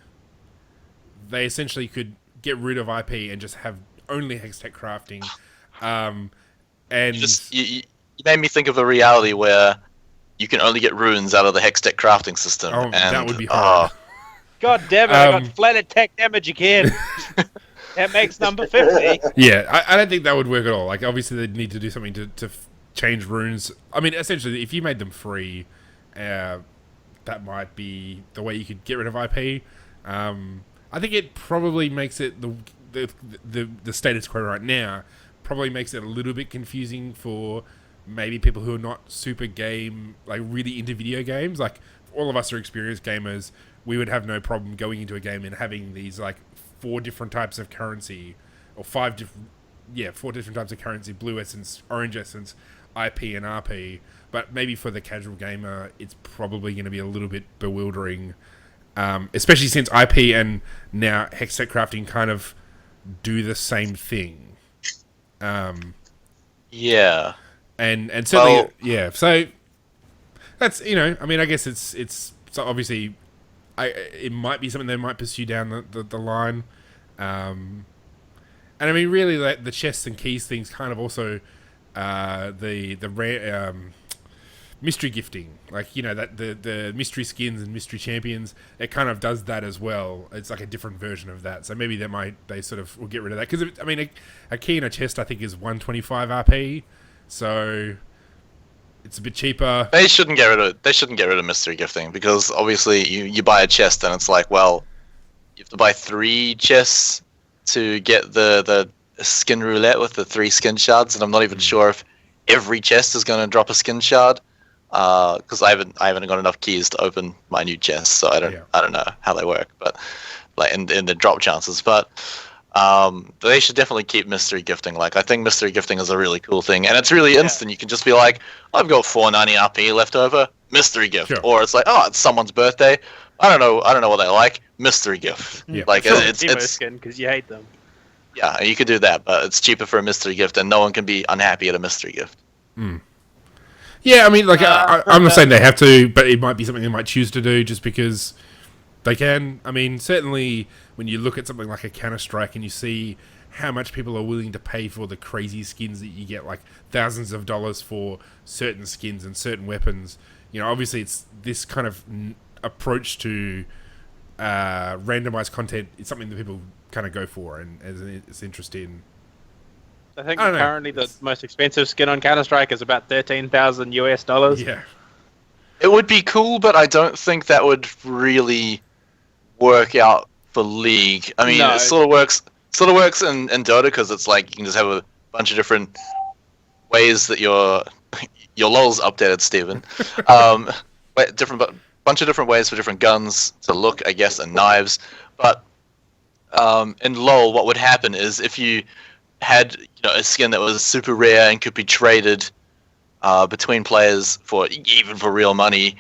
they essentially could get rid of IP and just have only Hextech crafting. And you made me think of a reality where you can only get runes out of the Hextech crafting system. Oh, and that would be hard. God damn it! I got flat attack damage again. It makes number 50. Yeah, I don't think that would work at all. Like, obviously, they'd need to do something to change runes. I mean, essentially, if you made them free, that might be the way you could get rid of IP. I think it probably makes it the status quo right now. Probably makes it a little bit confusing for maybe people who are not super game, like really into video games. Like, all of us are experienced gamers. We would have no problem going into a game and having these like 4 different types of currency, or 4 different types of currency: blue essence, orange essence, IP, and RP. But maybe for the casual gamer, it's probably going to be a little bit bewildering, especially since IP and now Hextech crafting kind of do the same thing. Yeah. And certainly, yeah. So that's, I mean, I guess it's so obviously, it might be something they might pursue down the line, and I mean, really, like, the chests and keys things kind of also, the mystery gifting, like, that the mystery skins and mystery champions, it kind of does that as well. It's like a different version of that. So maybe they sort of will get rid of that, because I mean, a key in a chest I think is 125 RP. So it's a bit cheaper. They shouldn't get rid of mystery gifting, because obviously you buy a chest and it's like, well, you have to buy 3 chests to get the skin roulette with the 3 skin shards, and I'm not even sure if every chest is going to drop a skin shard, because I haven't got enough keys to open my new chest, so I don't know how they work, but like in the drop chances, but. They should definitely keep mystery gifting. Like, I think mystery gifting is a really cool thing, and it's really instant. You can just be like, I've got 490 RP left over, mystery gift. Sure. Or it's like, oh, it's someone's birthday. I don't know what they like, mystery gift. Yeah. Like, sure. it's skin because you hate them. Yeah, you could do that, but it's cheaper for a mystery gift, and no one can be unhappy at a mystery gift. Yeah, I mean, like, I'm not saying they have to, but it might be something they might choose to do just because they can. I mean, certainly when you look at something like a Counter-Strike and you see how much people are willing to pay for the crazy skins that you get, like thousands of dollars for certain skins and certain weapons, obviously it's this kind of approach to randomized content. It's something that people kind of go for and is interested in. I think currently the most expensive skin on Counter-Strike is about $13,000 US. Yeah. It would be cool, but I don't think that would really work out for League. I mean, It sort of works in Dota, because it's like you can just have a bunch of different ways that your LOL's updated, Steven. Bunch of different ways for different guns to look, I guess, and knives. But in LOL, what would happen is if you had a skin that was super rare and could be traded between players for real money,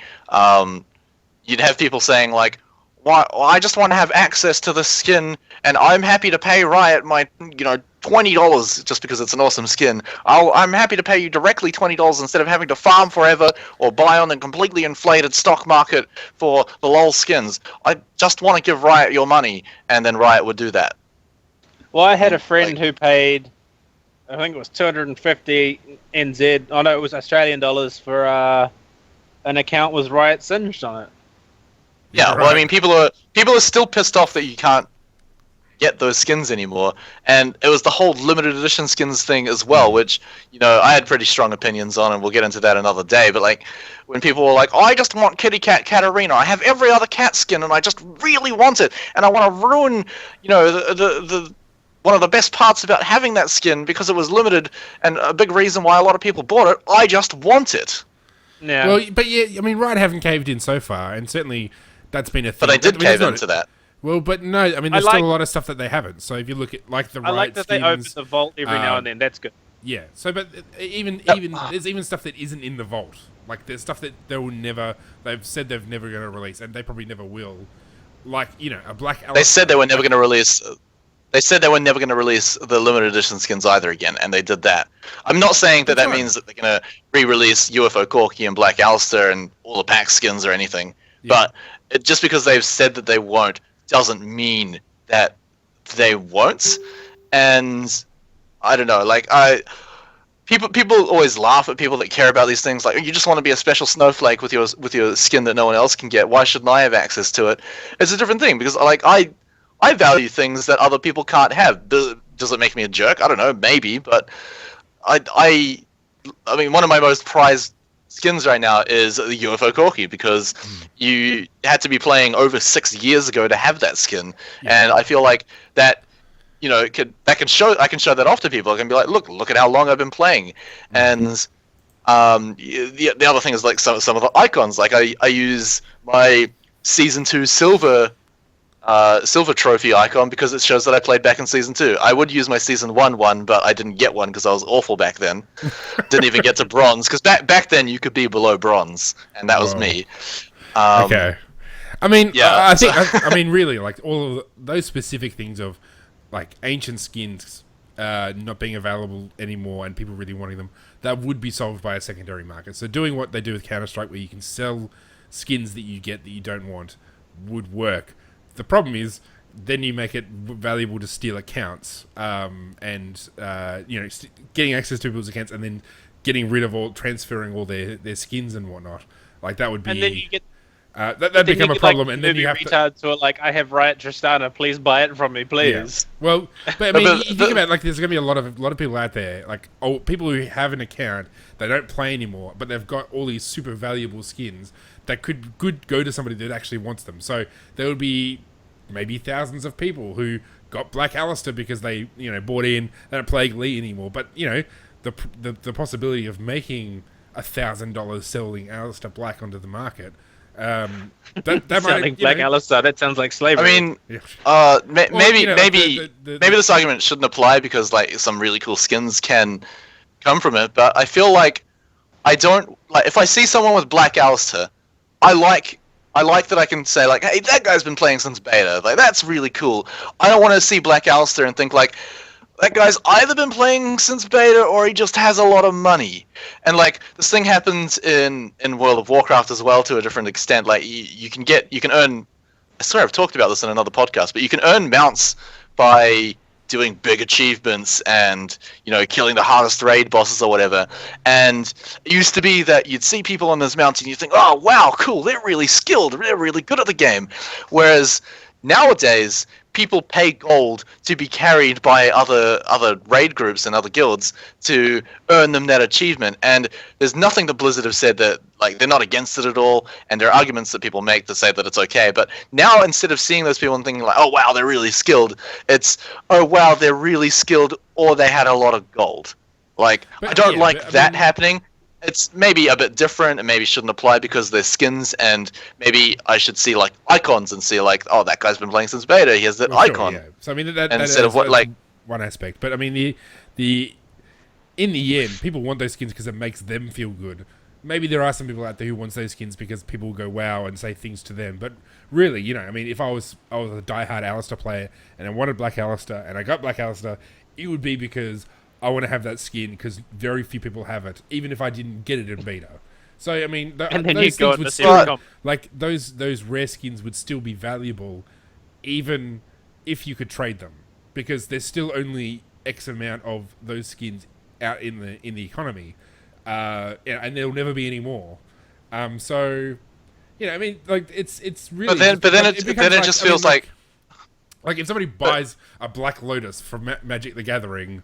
you'd have people saying like, "Why? I just want to have access to the skin, and I'm happy to pay Riot my $20 just because it's an awesome skin. I'm happy to pay you directly $20 instead of having to farm forever or buy on the completely inflated stock market for the LOL skins. I just want to give Riot your money," and then Riot would do that. Well, I had a friend who paid, I think it was 250 NZ. Oh no, it was Australian dollars for an account with Riot singed on it. Yeah, well, I mean, people are still pissed off that you can't get those skins anymore, and it was the whole limited edition skins thing as well, which I had pretty strong opinions on, and we'll get into that another day. But like, when people were like, "Oh, I just want Kitty Cat Katarina. I have every other cat skin, and I just really want it, and I want to ruin, the one of the best parts about having that skin because it was limited, and a big reason why a lot of people bought it. I just want it." Yeah. Well, but yeah, I mean, Riot haven't caved in so far, and certainly that's been a thing. But they did cave into that. Well, but no, I mean, there's still a lot of stuff that they haven't. So if you look at like the Riot I like that skins, they open the vault every now and then. That's good. Yeah. So, but even there's even stuff that isn't in the vault. Like there's stuff that they've said they've never going to release, and they probably never will. Like a Black Alistair. They said they were never going to release. They said they were never going to release the limited edition skins either again, and they did that. I'm not saying that means that they're going to re-release UFO Corky and Black Alistair and all the pack skins or anything. Yeah. But just because they've said that they won't doesn't mean that they won't. And I don't know, like people always laugh at people that care about these things. Like, you just want to be a special snowflake with your skin that no one else can get. Why shouldn't I have access to it? It's a different thing, because like I I value things that other people can't have. Does it make me a jerk? I don't know, maybe, but I mean, one of my most prized skins right now is the UFO Corki because you had to be playing over 6 years ago to have that skin, and I feel like that, you know, I can show that off to people. I can be like, look at how long I've been playing, and the other thing is like some of the icons. Like I use my Season 2 silver trophy icon because it shows that I played back in Season 2. I would use my Season 1 one, but I didn't get one because I was awful back then. Didn't even get to bronze because back then you could be below bronze, and that was me. Okay. I mean, yeah, I think I mean really like all of those specific things of like ancient skins not being available anymore and people really wanting them, that would be solved by a secondary market. So doing what they do with Counter-Strike, where you can sell skins that you get that you don't want, would work. The problem is then you make it valuable to steal accounts and you know, getting access to people's accounts and then getting rid of transferring all their skins and whatnot. Like that would be. And then you get. That'd become a problem, like, and then you have retards who are like, I have Riot Tristana, please buy it from me, please. Yeah. Well, but I mean, you think about it, like there's going to be a lot of people out there, like people who have an account, they don't play anymore, but they've got all these super valuable skins that could go to somebody that actually wants them. So there would be maybe thousands of people who got Black Alistair because they bought in, they don't play Lee anymore. But the possibility of making $1,000 selling Alistair Black onto the market. That selling Black Alistair, that sounds like slavery. I mean, maybe this argument shouldn't apply because like some really cool skins can come from it. But I feel like I don't like if I see someone with Black Alistair, I like that I can say like, hey, that guy's been playing since beta. Like that's really cool. I don't want to see Black Alistair and think like, that guy's either been playing since beta or he just has a lot of money. And like this thing happens in World of Warcraft as well to a different extent. Like you can earn. I swear I've talked about this in another podcast, but you can earn mounts by doing big achievements and killing the hardest raid bosses or whatever. And it used to be that you'd see people on those mounts and you think, oh wow, cool, they're really skilled, they're really good at the game. Whereas nowadays, people pay gold to be carried by other raid groups and other guilds to earn them that achievement. And there's nothing that Blizzard have said that like they're not against it at all. And there are arguments that people make to say that it's okay. But now instead of seeing those people and thinking like, oh wow, they're really skilled, it's oh wow, they're really skilled or they had a lot of gold. Like I don't like that happening. It's maybe a bit different and maybe shouldn't apply because they're skins, and maybe I should see like icons and see like, oh, that guy's been playing since beta. He has that icon. Sure, yeah. So I mean, that instead of what like one aspect, but I mean the in the end, people want those skins because it makes them feel good. Maybe there are some people out there who wants those skins because people will go wow and say things to them. But really, I mean, if I was a diehard Alistair player and I wanted Black Alistair and I got Black Alistair, it would be because I want to have that skin because very few people have it, even if I didn't get it in beta. So I mean, and then those you go things would still like those rare skins would still be valuable, even if you could trade them, because there's still only X amount of those skins out in the economy, and there'll never be any more. So I mean, like it's really. But then it just feels like if somebody buys a Black Lotus from Magic the Gathering.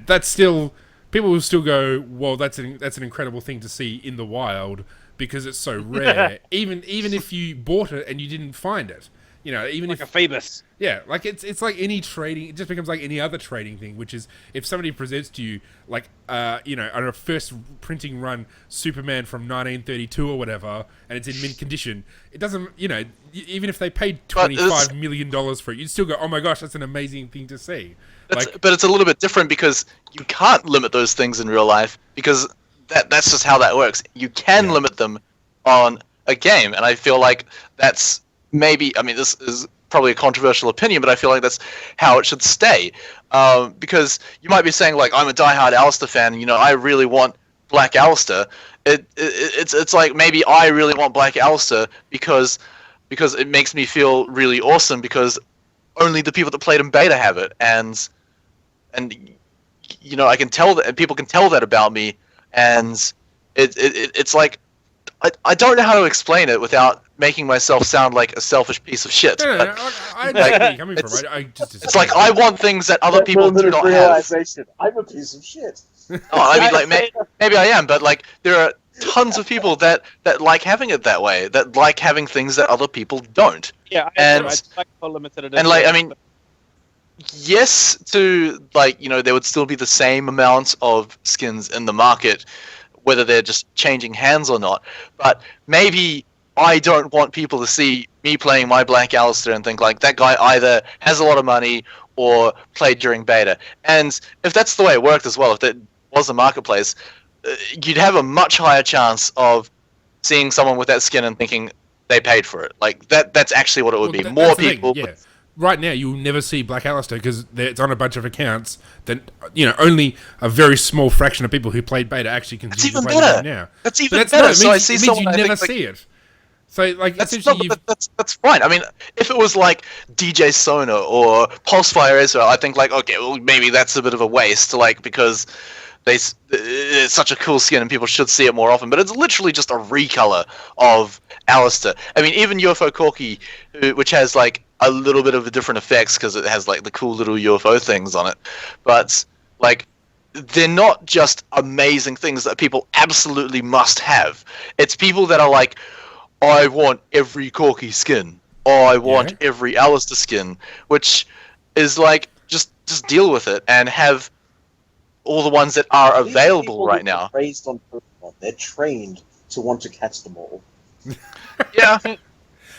That's still people will still go, well, that's an incredible thing to see in the wild because it's so rare. even if you bought it and you didn't find it, even like if a Phoebus. Yeah, like it's like any trading. It just becomes like any other trading thing, which is if somebody presents to you like on a first printing run Superman from 1932 or whatever, and it's in mint condition, it doesn't. Even if they paid $25 million for it, you'd still go, oh my gosh, that's an amazing thing to see. But it's a little bit different because you can't limit those things in real life because that's just how that works. You can limit them on a game, and I feel like that's maybe. I mean, this is probably a controversial opinion, but I feel like that's how it should stay. Because you might be saying like, I'm a diehard Alistair fan, and I really want Black Alistair. It's like maybe I really want Black Alistair because it makes me feel really awesome because only the people that played in beta have it, and I can tell that, and people can tell that about me, and it's like I don't know how to explain it without making myself sound like a selfish piece of shit. No, but I understand where you're coming from. I just it's like I want things that other people do not have. Realization. I'm a piece of shit. Oh, I mean, like maybe I am, but like there are tons of people that like having it that way, that like having things that other people don't. Yeah, and like limited edition. and like I mean, yes, to like there would still be the same amount of skins in the market, whether they're just changing hands or not. But maybe I don't want people to see me playing my Black Alistair and think like that guy either has a lot of money or played during beta. And if that's the way it worked as well, if that was a marketplace, you'd have a much higher chance of seeing someone with that skin and thinking they paid for it. Like that's actually what it would be. More people. Yeah. Right now, you'll never see Black Alistair because it's on a bunch of accounts that only a very small fraction of people who played beta actually continue to play the game now. That's even better. So I see someone. It means you never see it. So like that's fine. I mean, if it was like DJ Sona or Pulsefire Ezreal, I think like okay, well maybe that's a bit of a waste, like because it's such a cool skin and people should see it more often. But it's literally just a recolor of Alistair. I mean, even UFO Corki, which has like a little bit of a different effects because it has like the cool little UFO things on it, but like they're not just amazing things that people absolutely must have. It's people that are like, I want every Corki skin. I want every Alistair skin, which is like just deal with it and have all the ones that are available right now. Raised on Pokemon, they're trained to want to catch them all. Yeah.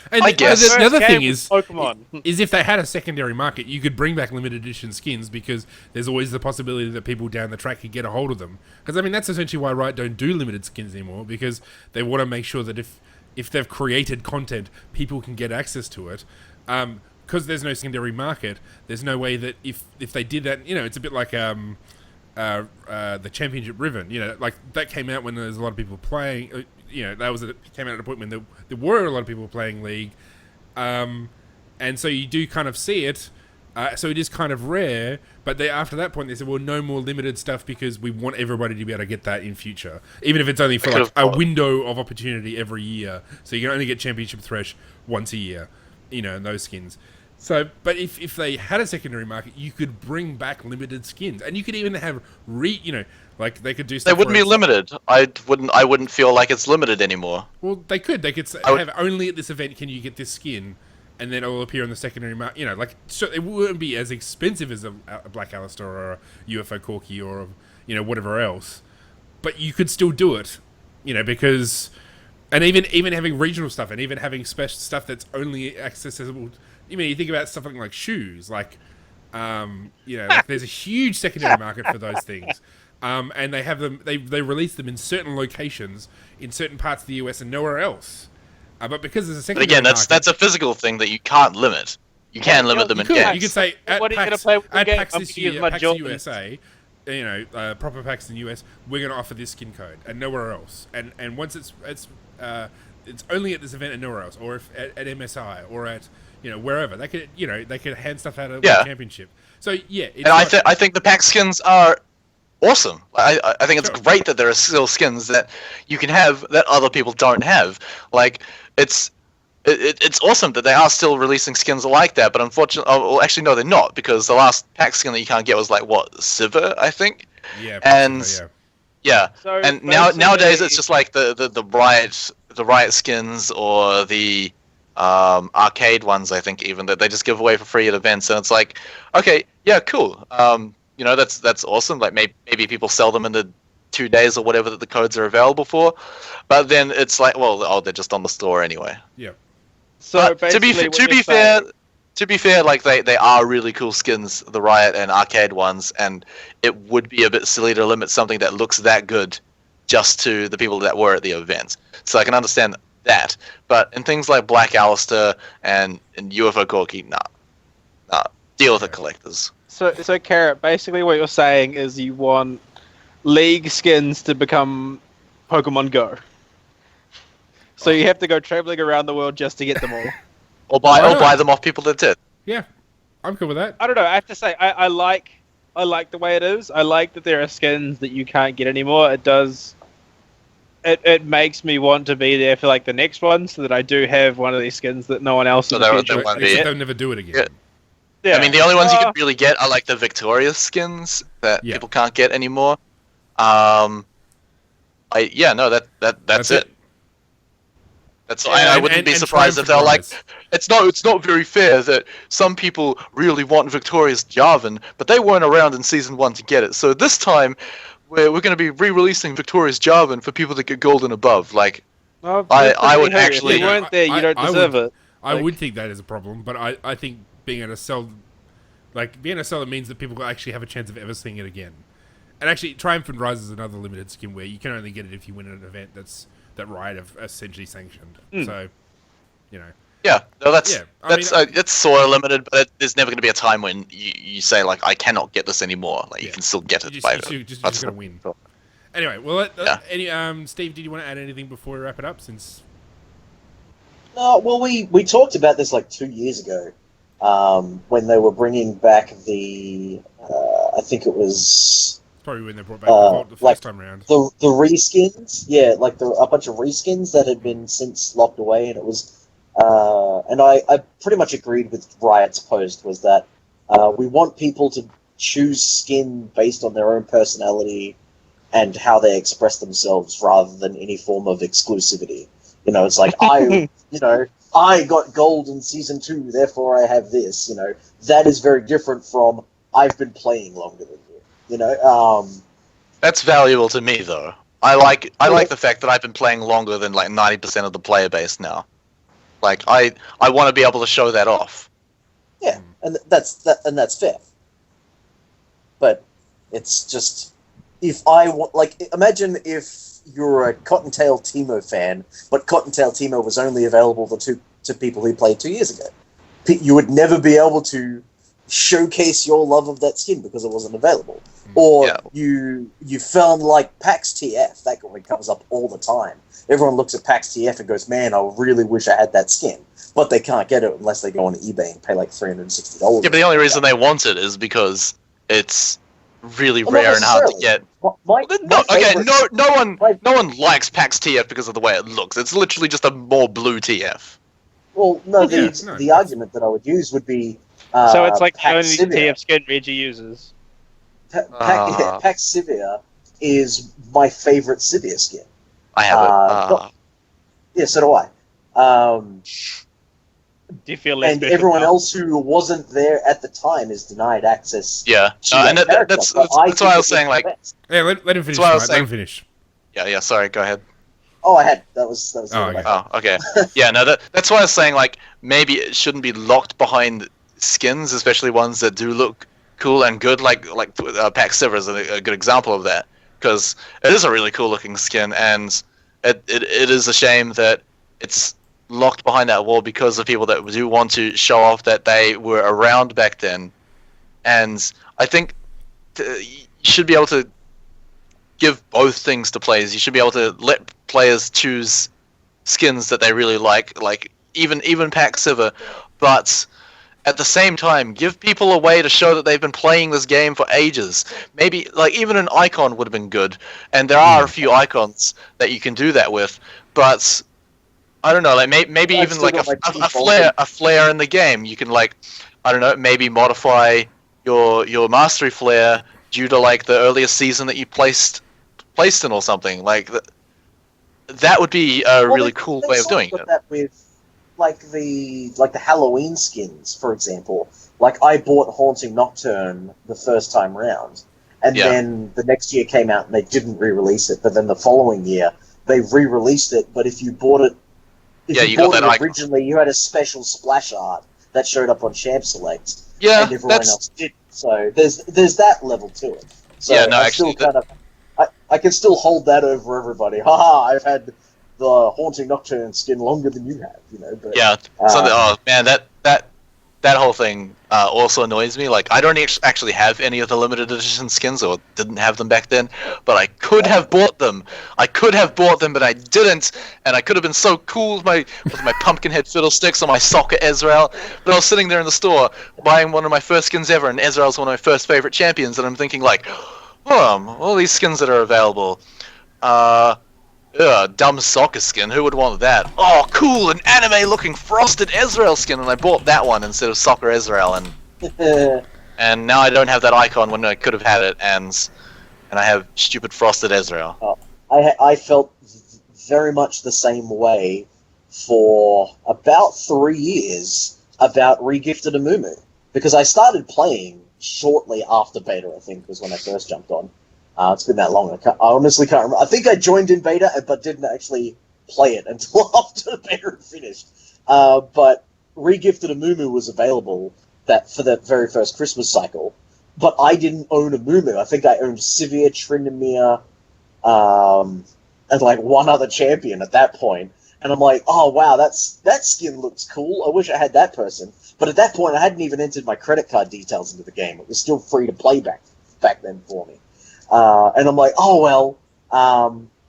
And I guess the other thing is Pokemon. is if they had a secondary market, you could bring back limited edition skins because there's always the possibility that people down the track could get a hold of them. Because I mean, that's essentially why Riot don't do limited skins anymore, because they want to make sure that if they've created content, people can get access to it. Because there's no secondary market, there's no way that if they did that, it's a bit like the Championship Riven. Like that came out when there's a lot of people playing. That came out at a point when there were a lot of people playing League, and so you do kind of see it. So it is kind of rare, but after that point they said, well, no more limited stuff because we want everybody to be able to get that in future, even if it's only for like a window of opportunity every year. So you can only get Championship Thresh once a year, and those skins. So, but if they had a secondary market, you could bring back limited skins, and you could even have like they could do stuff. They wouldn't be limited. I wouldn't feel like it's limited anymore. Well, they could. They could have only at this event can you get this skin, and then it will appear on the secondary market. So it wouldn't be as expensive as a Black Alistair or a UFO Corki or whatever else, but you could still do it, because, and even having regional stuff and even having special stuff that's only accessible. You think about something like shoes, like there's a huge secondary market for those things, and they have them. They release them in certain locations in certain parts of the US and nowhere else. But because there's a secondary market, that's a physical thing that you can't limit. You can limit them in games. You could say at PAX this year, PAX USA, proper PAX in the US, we're going to offer this skin code and nowhere else. And once it's only at this event and nowhere else, or if at MSI or at wherever they could hand stuff out of the championship. So and I think the pack skins are awesome. I think it's great that there are still skins that you can have that other people don't have. Like it's awesome that they are still releasing skins like that. But unfortunately, well, actually no, they're not, because the last pack skin that you can't get was like Sivir, I think. Yeah. Yeah. So and nowadays it's just like the Riot skins or the arcade ones, I think, even that they just give away for free at events, and it's like, okay, yeah, cool. That's awesome. Like maybe people sell them in the 2 days or whatever that the codes are available for, but then it's like, well, they're just on the store anyway. Yeah. So to be fair, like they are really cool skins, the Riot and arcade ones, and it would be a bit silly to limit something that looks that good just to the people that were at the event. So I can understand that, but in things like Black Alistair and UFO Corki, nah, deal with the collectors. So Carrot, basically what you're saying is you want League skins to become Pokemon Go. So you have to go traveling around the world just to get them all. or buy them off people that did. Yeah, I'm cool with that. I don't know. I have to say, I like the way it is. I like that there are skins that you can't get anymore. It it makes me want to be there for like the next one, so that I do have one of these skins that no one else in the future will Except they'll never do it again. Yeah. Yeah. I mean, the only ones you can really get are like the Victorious skins that people can't get anymore. That's it. I wouldn't be surprised if they're like, it's not very fair that some people really want Victorious Jarvan, but they weren't around in Season 1 to get it. So this time, we're going to be re-releasing Victorious Jarvan for people that get gold and above. Like, I would actually... If you weren't there, you don't deserve it. I would think that is a problem, but I think being able to sell it means that people actually have a chance of ever seeing it again. And actually, Triumphant Rise is another limited skin where you can only get it if you win an event that Riot have essentially sanctioned. So, you know. Yeah, no, it's sort of limited, but there's never going to be a time when you say like, I cannot get this anymore. Like you can still get it. You're just going to win. Anyway, well, Steve, did you want to add anything before we wrap it up? Since well, we talked about this like 2 years ago, when they were bringing back the I think it was probably when they brought back the Vault the first time around. The reskins, yeah, like a bunch of reskins that had been since locked away, and it was. And I pretty much agreed with Riot's post, was that we want people to choose skin based on their own personality and how they express themselves rather than any form of exclusivity. You know, it's like, I got gold in Season 2, therefore I have this. You know, that is very different from, I've been playing longer than you. You know, that's valuable to me, though. I like the fact that I've been playing longer than like 90% of the player base now. Like I want to be able to show that off. Yeah, and that's fair. But it's just, if I want, like, imagine if you're a Cottontail Teemo fan, but Cottontail Teemo was only available to people who played 2 years ago. You would never be able to showcase your love of that skin because it wasn't available. Or you found like PAX TF, that one comes up all the time. Everyone looks at PAX TF and goes, man, I really wish I had that skin. But they can't get it unless they go on eBay and pay like $360. Yeah, but the only reason they want it is because it's really rare and hard to get. No one likes PAX TF because of the way it looks. It's literally just a more blue TF. Well, no, the argument that I would use would be... so it's like the only Sivir. TF skin Reggie uses. PAX Sivir is my favorite Sivir skin. I have it. Yeah, so do I. Do you feel less and everyone else who wasn't there at the time is denied access. Yeah, and that's why I was saying, like... Yeah, let him finish. Let him finish. Yeah, sorry, go ahead. Oh, I had... That was okay. Okay. Yeah, no, that's why I was saying, like, maybe it shouldn't be locked behind skins, especially ones that do look cool and good, like PAX Sivir is a good example of that, because it is a really cool looking skin, and it is a shame that it's locked behind that wall because of people that do want to show off that they were around back then. And I think you should be able to give both things to players. You should be able to let players choose skins that they really like even PAX Sivir, but at the same time, give people a way to show that they've been playing this game for ages. Maybe, like, even an icon would have been good. And there are a few icons that you can do that with. But, I don't know, like, maybe even, like, a flare in the game. You can, like, I don't know, maybe modify your mastery flare due to, like, the earliest season that you placed in or something. Like, that would be a really cool way of doing it. That with, like the Halloween skins, for example. Like, I bought Haunting Nocturne the first time round, and then the next year came out and they didn't re-release it, but then the following year they re-released it, but if you bought it originally, you had a special splash art that showed up on Champ Select, and everyone else did. So there's that level to it. So I can still hold that over everybody. Haha, I've had the Haunting Nocturne skin longer than you have, you know. But, that whole thing also annoys me. Like, I don't actually have any of the limited edition skins, or didn't have them back then, but I could have bought them. But I didn't, and I could have been so cool with my Pumpkinhead Fiddlesticks or my Soccer Ezreal, but I was sitting there in the store buying one of my first skins ever, and Ezreal's one of my first favorite champions, and I'm thinking, like, all these skins that are available, Ugh, dumb soccer skin. Who would want that? Oh, cool, an anime-looking frosted Ezreal skin, and I bought that one instead of soccer Ezreal, and now I don't have that icon when I could have had it, and I have stupid frosted Ezreal. I felt very much the same way for about 3 years about regifted Amumu, because I started playing shortly after beta. I think was when I first jumped on. It's been that long. I honestly can't remember. I think I joined in beta, but didn't actually play it until after the beta had finished. But regifted Amumu was available for the very first Christmas cycle, but I didn't own Amumu. I think I owned Sivir, Tryndamere, and like one other champion at that point. And I'm like, oh wow, that skin looks cool. I wish I had that person. But at that point, I hadn't even entered my credit card details into the game. It was still free to play back then for me. And I'm like, oh well,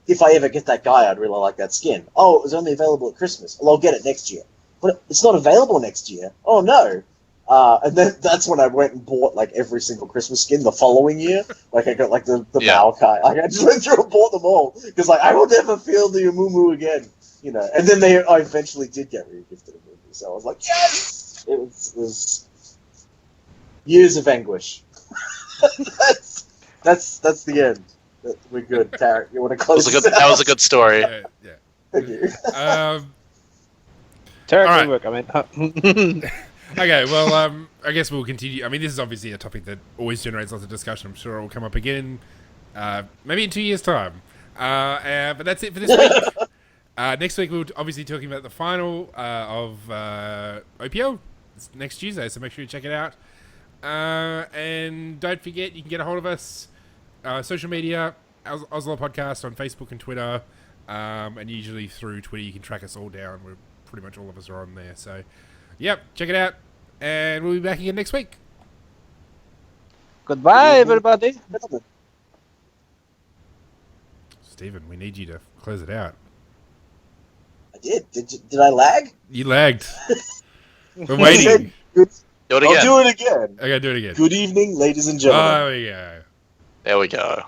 if I ever get that guy, I'd really like that skin. Oh, it was only available at Christmas. Well, I'll get it next year. But it's not available next year. Oh no. And then that's when I went and bought like every single Christmas skin the following year. Like I got like the Maokai. Like I just went through and bought them all because like I will never feel the Amumu again, you know. And then I eventually did get regifted Amumu, so I was like, yes. It was years of anguish. That's the end. We're good, Tarek. You want to close? That was a good story. Yeah. Thank you. Tarek, All right. good work. I mean, Okay, well, I guess we'll continue. I mean, this is obviously a topic that always generates lots of discussion. I'm sure it will come up again, maybe in 2 years' time. But that's it for this week. Next week, we'll obviously talking about the final of OPL. It's next Tuesday, so make sure you check it out. And don't forget, you can get a hold of us, social media, OzLoL Podcast on Facebook and Twitter, and usually through Twitter you can track us all down. We're pretty much all of us are on there, so yep, check it out, and we'll be back again next week. goodbye, everybody. Stephen, we need you to close it out. I did. Did I lag? You lagged. We're waiting. Good. Do it again. I'll do it again. Okay, do it again. Good evening, ladies and gentlemen. Oh, yeah. There we go.